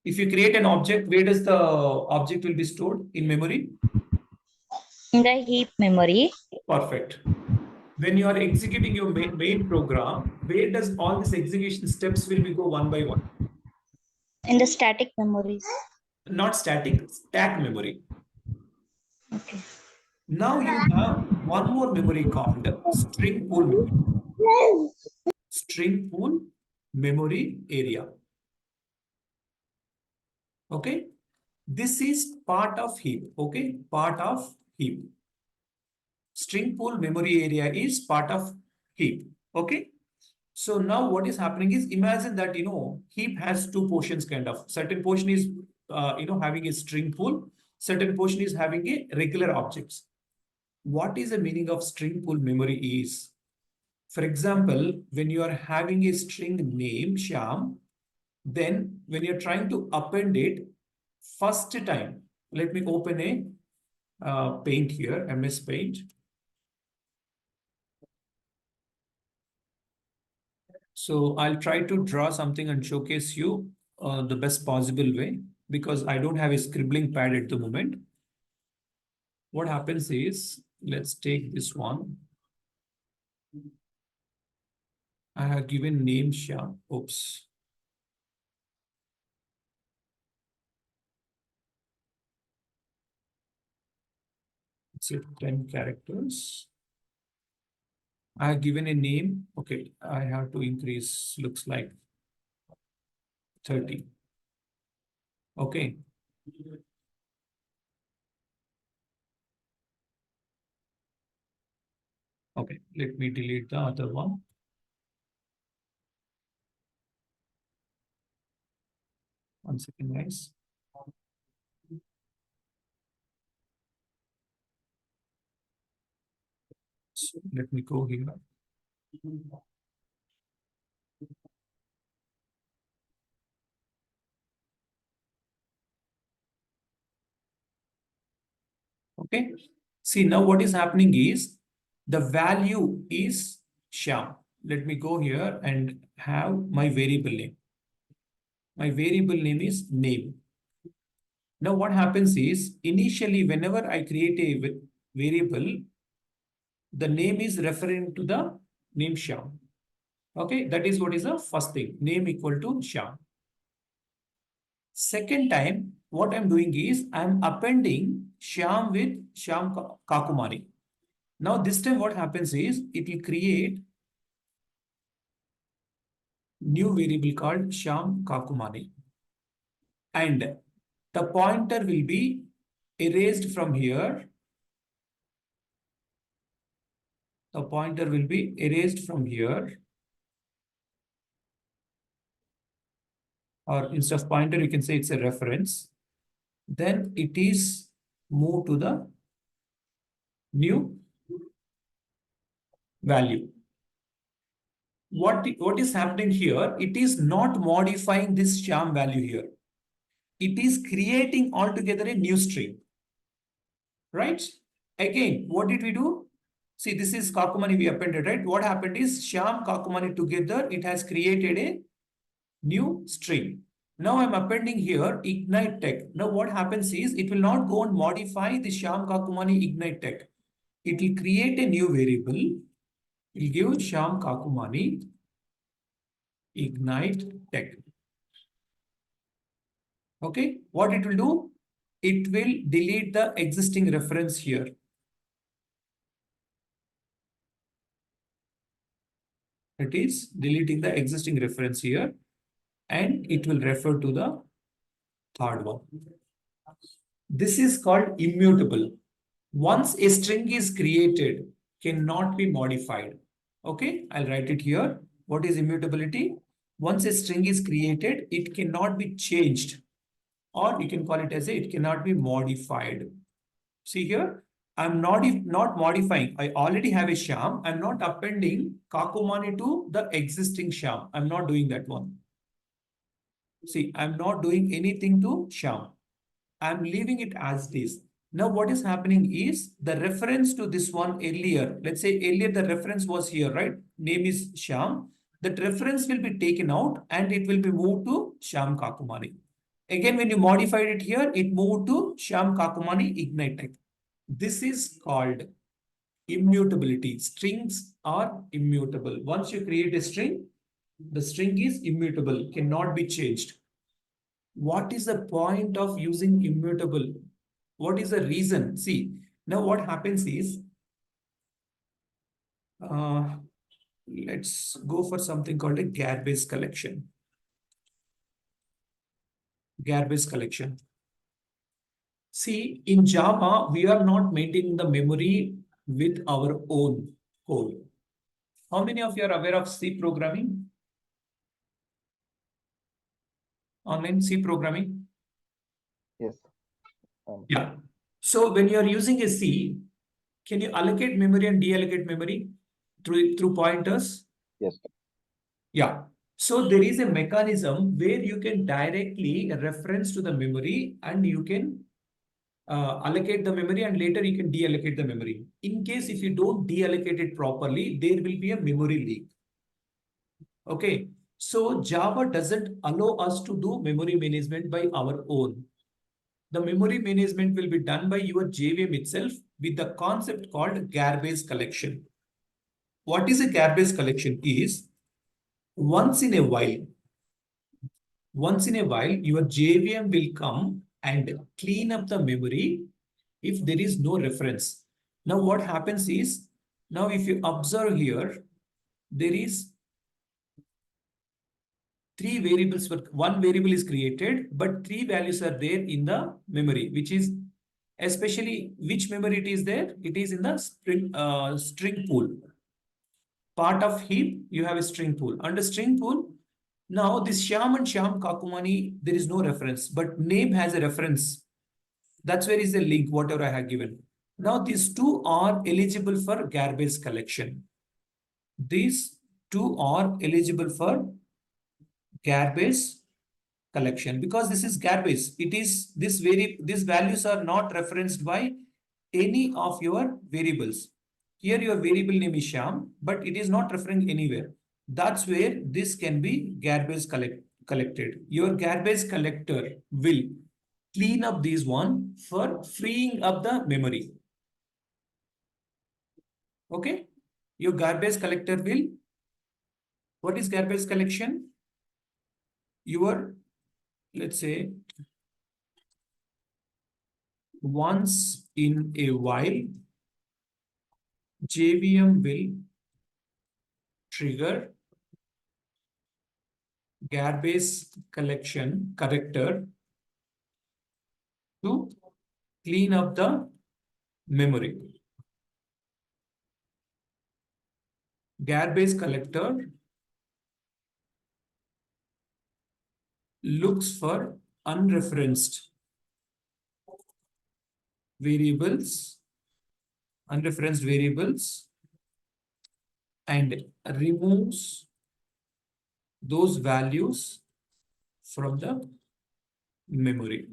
If you create an object, where does the object will be stored in memory? In the heap memory. Perfect. When you are executing your main program, where does all these execution steps will be go one by one? In the static memories. Not static, stack memory. Okay. Now you have one more memory called string pool memory. String pool memory area. Okay. This is part of heap. Okay. Part of heap. String pool memory area is part of heap. Okay. So now what is happening is, imagine that, heap has two portions kind of. Certain portion is, having a string pool. Certain portion is having a regular objects. What is the meaning of string pool memory is? For example, when you are having a string name, Shyam, then when you're trying to append it, first time, let me open a Paint here, MS Paint. So I'll try to draw something and showcase you the best possible way, because I don't have a scribbling pad at the moment. What happens is, let's take this one. I have given name Shyam. Oops. It's 10 characters. I have given a name. Okay, I have to increase, looks like 30. Okay. Okay, let me delete the other one. One second, guys. So let me go here. Okay. See, now what is happening is, the value is Shyam. Let me go here and have my variable name. My variable name is name. Now what happens is, initially whenever I create a variable, the name is referring to the name Shyam. Okay, that is what is the first thing, name equal to Shyam. Second time, what I'm doing is, I'm appending Shyam with Shyam Kakumari. Now this time what happens is, it will create new variable called Shyam Kakumani. And the pointer will be erased from here. The pointer will be erased from here. Or instead of pointer, you can say it's a reference. Then it is moved to the new value. What is happening here? It is not modifying this Shyam value here. It is creating altogether a new string. Right? Again, what did we do? See, this is Kakumani we appended, right? What happened is, Shyam Kakumani together, it has created a new string. Now I'm appending here ignite tech. Now what happens is, it will not go and modify the Shyam Kakumani ignite tech. It will create a new variable. It will give Shyam Kakumani ignite tech. Okay, what it will do? It will delete the existing reference here. It is deleting the existing reference here, and it will refer to the third one. This is called immutable. Once a string is created, cannot be modified. Okay, I'll write it here. What is immutability? Once a string is created, it cannot be changed. or you can call it as it cannot be modified. See here, I'm not modifying. I already have a Shyam. I'm not appending Kakumani to the existing Shyam. I'm not doing that one. See, I'm not doing anything to Shyam. I'm leaving it as it is. Now, what is happening is the reference to this one earlier. Let's say earlier the reference was here, right? Name is Shyam. That reference will be taken out and it will be moved to Shyam Kakumani. Again, when you modified it here, it moved to Shyam Kakumani Ignite Tech. This is called immutability. Strings are immutable. Once you create a string, the string is immutable, cannot be changed. What is the point of using immutable? What is the reason? See, now what happens is, let's go for something called a garbage collection. Garbage collection. See, in Java, we are not maintaining the memory with our own code. How many of you are aware of C programming? Online C programming? Yes. Yeah. So when you are using a C, can you allocate memory and deallocate memory through pointers? Yes. Yeah. So there is a mechanism where you can directly reference to the memory and you can allocate the memory and later you can deallocate the memory. In case if you don't deallocate it properly, there will be a memory leak. Okay. So Java doesn't allow us to do memory management by our own. The memory management will be done by your JVM itself with the concept called garbage collection. What is a garbage collection is once in a while, your JVM will come and clean up the memory if there is no reference. Now what happens is, now if you observe here, there is three variables, one variable is created, but three values are there in the memory, which is especially which memory it is there? It is in the string pool. Part of heap, you have a string pool. Under string pool, now this Shyam and Shyam Kakumani, there is no reference, but name has a reference. That's where is the link, whatever I have given. Now these two are eligible for garbage collection. These two are eligible for garbage collection because this is garbage. It is these values are not referenced by any of your variables. Here your variable name is Shyam, but it is not referring anywhere. That's where this can be garbage collected. Your garbage collector will clean up these one for freeing up the memory. Okay? Your garbage collector will, what is garbage collection? Your, let's say, once in a while, JVM will trigger garbage collection corrector to clean up the memory. Garbage collector looks for unreferenced variables, and removes those values from the memory.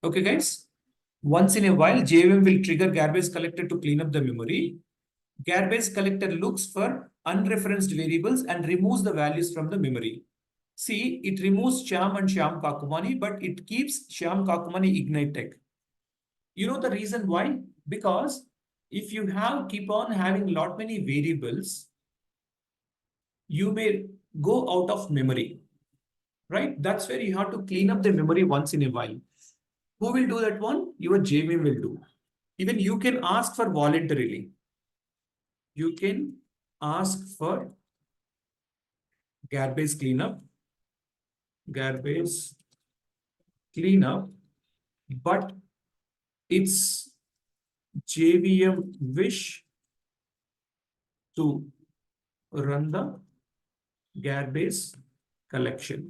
Okay, guys. Once in a while, JVM will trigger garbage collector to clean up the memory. Garbage collector looks for unreferenced variables and removes the values from the memory. See, it removes Shyam and Shyam Kakumani, but it keeps Shyam Kakumani Ignite Tech. You know the reason why? Because if you keep on having lot many variables, you may go out of memory, right? That's where you have to clean up the memory once in a while. Who will do that one? Your JVM will do. Even you can ask for voluntarily. You can ask for garbage cleanup, but it's JVM wish to run the garbage collector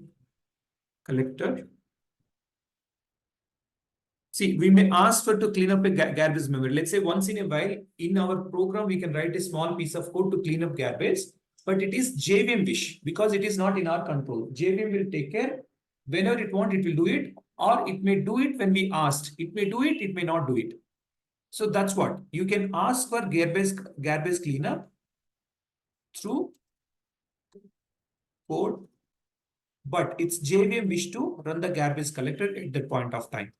See, we may ask for to clean up a garbage memory. Let's say once in a while in our program, we can write a small piece of code to clean up garbage, but it is JVM wish because it is not in our control. JVM will take care. Whenever it wants, it will do it, or it may do it when we asked. It may do it, it may not do it. So that's what you can ask for garbage cleanup through code, but it's JVM wish to run the garbage collector at that point of time.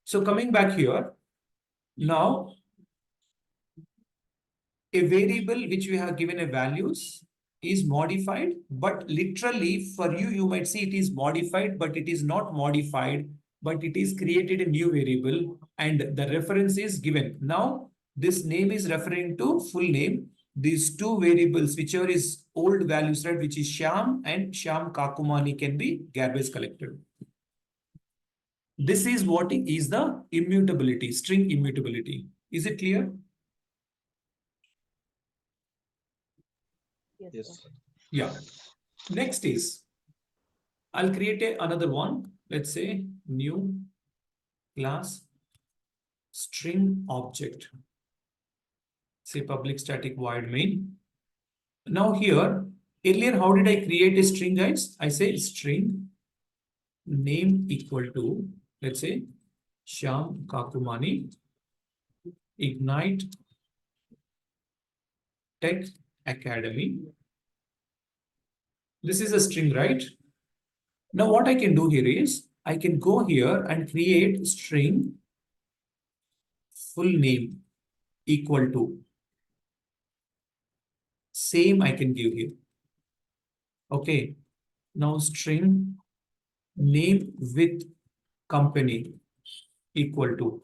So coming back here, now a variable which we have given a values is modified, but literally for you, you might see it is modified, but it is not modified, but it is created a new variable and the reference is given. Now, this name is referring to full name. These two variables, whichever is old values, right, which is Shyam and Shyam Kakumani can be garbage collected. This is what is the immutability, string immutability. Is it clear? Yes, Yes. sir. Yeah. Next is, I'll create another one. Let's say new class string object. Say public static void main. Now here, earlier, how did I create a string, guys? I say string name equal to, let's say, Shyam Kakumani Ignite Tech Academy. This is a string, right? Now what I can do here is, I can go here and create string full name equal to. Same I can give here. Okay. Now string name with company equal to.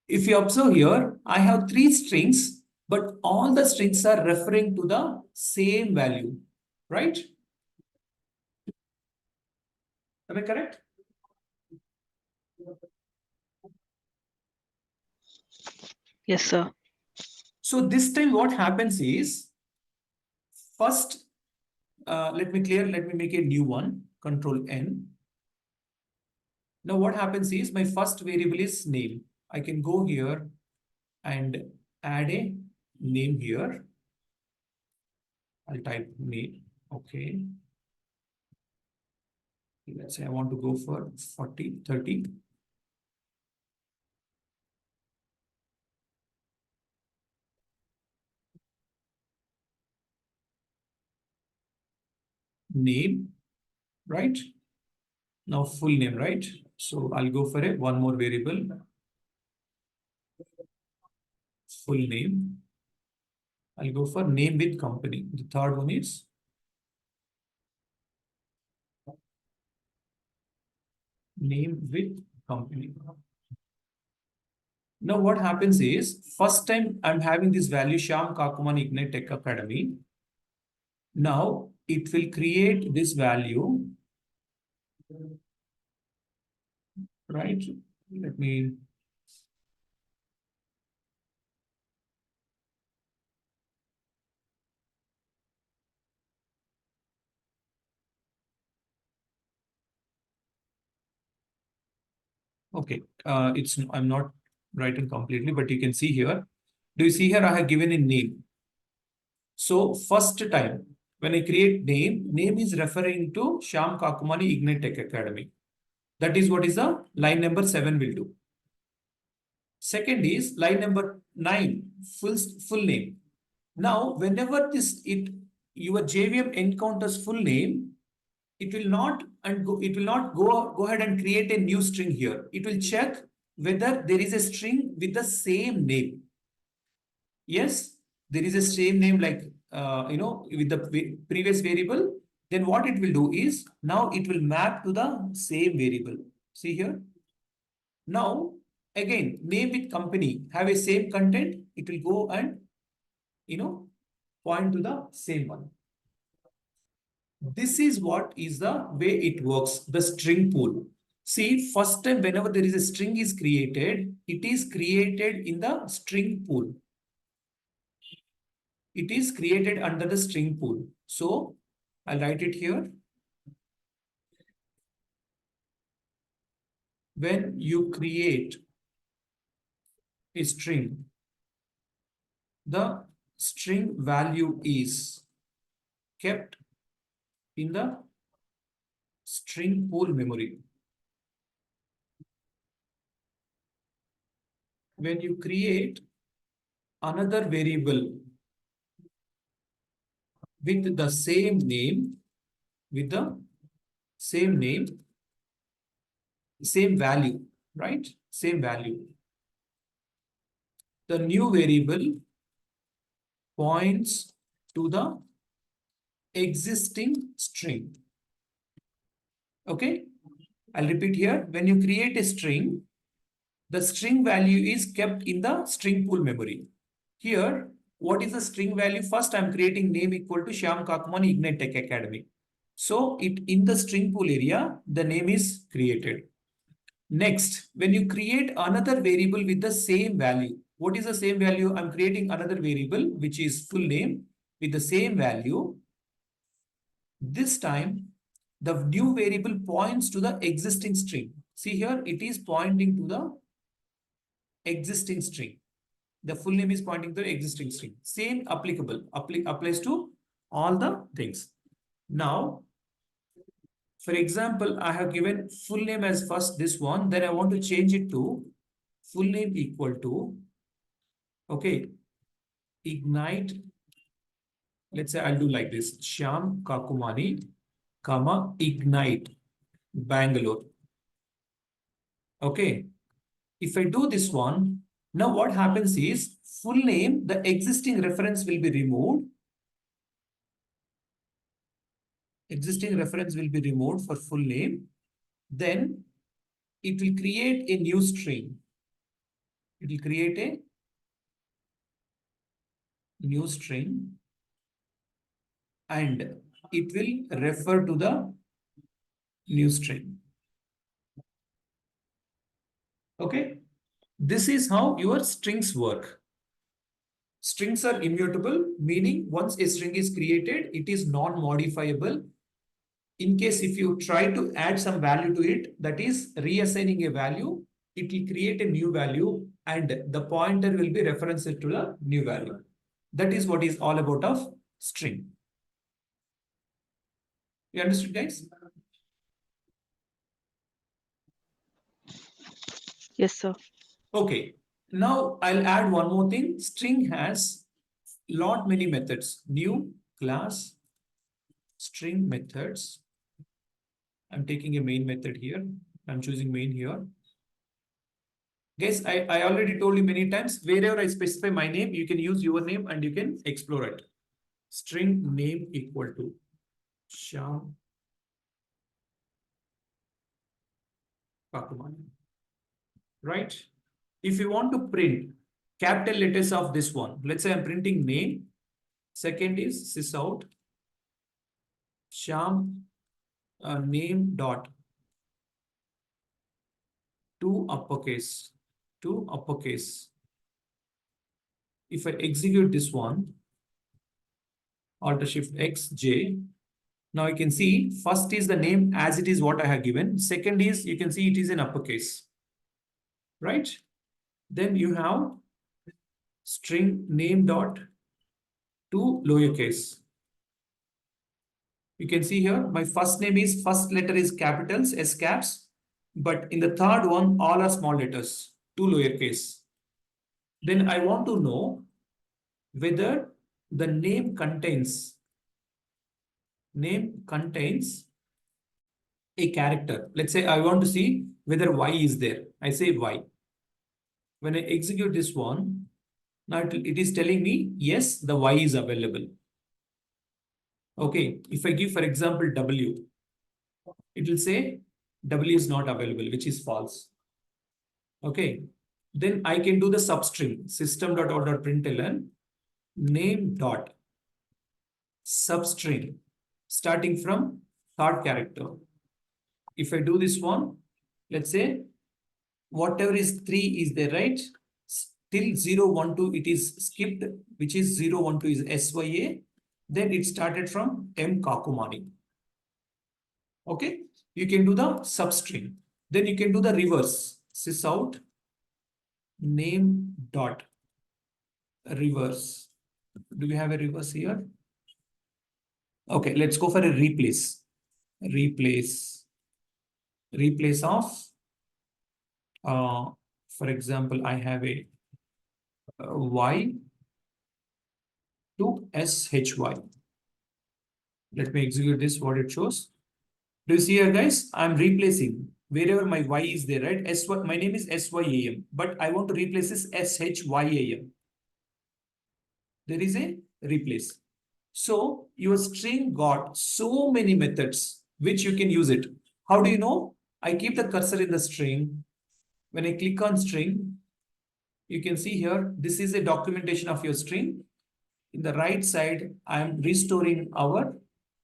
If you observe here, I have 3 strings, but all the strings are referring to the same value, right? Am I correct? Yes, sir. So this time what happens is, first, let me make a new one, Control N. Now what happens is my first variable is name. I can go here and add a name here. I'll type name. Okay. Let's say I want to go for 40, 30. Name, right? Now full name, right? So I'll go for one more variable, full name. I'll go for name with company. The third one is name with company. Now what happens is, first time I'm having this value Shyam Kakuman Ignite Tech Academy. Now it will create this value, right? Let me. Okay, I'm not writing completely, but you can see here. Do you see here I have given a name? So first time when I create name is referring to Shyam Kakumani Ignite Tech Academy. That is what is the line number 7 will do. Second is line number 9, full name. Now, whenever your JVM encounters full name, it will not go ahead and create a new string here. It will check whether there is a string with the same name. Yes, there is a same name like with the previous variable. Then what it will do is, now it will map to the same variable. See here. Now again, name with company have a same content. It will go and point to the same one. This is what is the way it works, the string pool. See, first time whenever there is a string is created, it is created in the string pool. It is created under the string pool. So I'll write it here. when you create a string, the string value is kept in the string pool memory. When you create another variable with the same name, same value, right? Same value. The new variable points to the existing string. Okay, I'll repeat here. When you create a string, the string value is kept in the string pool memory. Here, what is the string value? First, I'm creating name equal to Shyam Kakumani Ignite Tech Academy. So it in the string pool area, the name is created. Next, when you create another variable with the same value, what is the same value? I'm creating another variable which is full name with the same value. This time, the new variable points to the existing string. See here, it is pointing to the existing string. The full name is pointing to the existing string. Same applicable, applies to all the things. Now, for example, I have given full name as first this one, then I want to change it to full name equal to, okay, Ignite. Let's say I'll do like this, Shyam Kakumani, comma, Ignite, Bangalore. Okay. If I do this one, now what happens is full name, the existing reference will be removed. Existing reference will be removed for full name. Then it will create a new string. It will create a new string and it will refer to the new string. Okay. This is how your strings work. Strings are immutable, meaning once a string is created, it is non-modifiable. In case if you try to add some value to it, that is reassigning a value, it will create a new value and the pointer will be referenced to the new value. That is what is all about of string. You understood, guys? Yes, sir. Okay. Now I'll add one more thing. String has many methods. New, class, string methods. I'm taking a main method here. I'm choosing main here. Guys, I already told you many times, wherever I specify my name, you can use your name and you can explore it. String name equal to Shyam Kakumani. Right? If you want to print capital letters of this one, let's say I'm printing name. Second is sysout Shyam name dot to uppercase. If I execute this one, Alt Shift X J. Now you can see first is the name as it is what I have given. Second is you can see it is in uppercase. Right? Then you have string name dot to lowercase. You can see here my first name is first letter is capitals S caps, but in the third one all are small letters, to lowercase. Then I want to know whether the name contains a character. Let's say I want to see whether Y is there. I say Y. When I execute this one, now it is telling me, yes, the Y is available. Okay, if I give, for example, W, it will say W is not available, which is false. Okay, then I can do the substring system.out.println name dot substring starting from third character. If I do this one, let's say whatever is 3 is there, right? Till 0, 1, 2, it is skipped, which is 0, 1, 2 is SYA. Then it started from M Kakumani. Okay, you can do the substring. Then you can do the reverse. Sysout name dot reverse. Do we have a reverse here? Okay, let's go for a replace. Replace of, for example, I have a y to shy. Let me execute this, what it shows. Do you see here, guys? I'm replacing wherever my y is there, right? My name is SYAM, but I want to replace this SHYAM. There is a replace. So your string got so many methods which you can use it. How do you know? I keep the cursor in the string. When I click on string, you can see here, this is a documentation of your string. In the right side, I am restoring our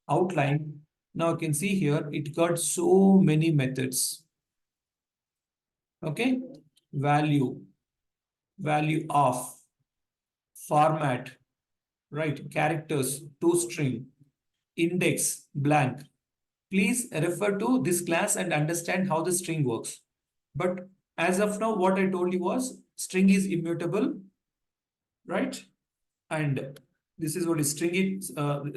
outline. Now you can see here, it got so many methods. Okay, value of, format, right, characters, toString, index, blank. Please refer to this class and understand how the string works. But as of now, what I told you was string is immutable, right? And this is what is string is.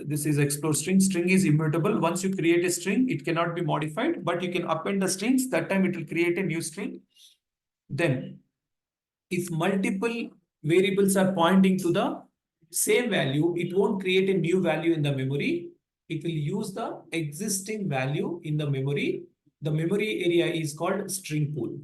This is explore string. String is immutable. Once you create a string, it cannot be modified, but you can append the strings. That time it will create a new string. Then, if multiple variables are pointing to the same value, it won't create a new value in the memory. It will use the existing value in the memory. The memory area is called string pool.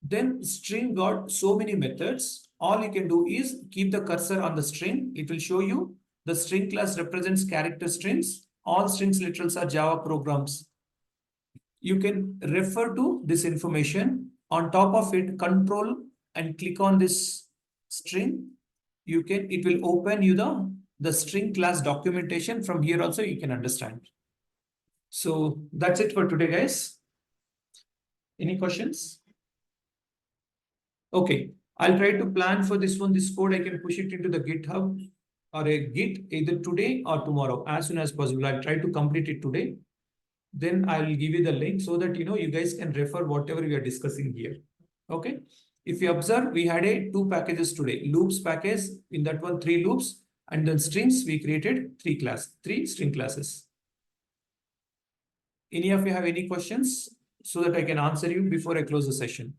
Then string got so many methods. All you can do is keep the cursor on the string. It will show you the string class represents character strings. All strings literals are Java programs. You can refer to this information. On top of it, control and click on this string. It will open you the string class documentation. From here also you can understand. So that's it for today, guys. Any questions? Okay, I'll try to plan for this one. This code, I can push it into the GitHub or a Git either today or tomorrow, as soon as possible. I'll try to complete it today. Then I'll give you the link so that you guys can refer whatever we are discussing here. Okay. If you observe, we had two packages today. Loops package, in that one 3 loops, and then strings, we created 3 string classes. Any of you have any questions so that I can answer you before I close the session?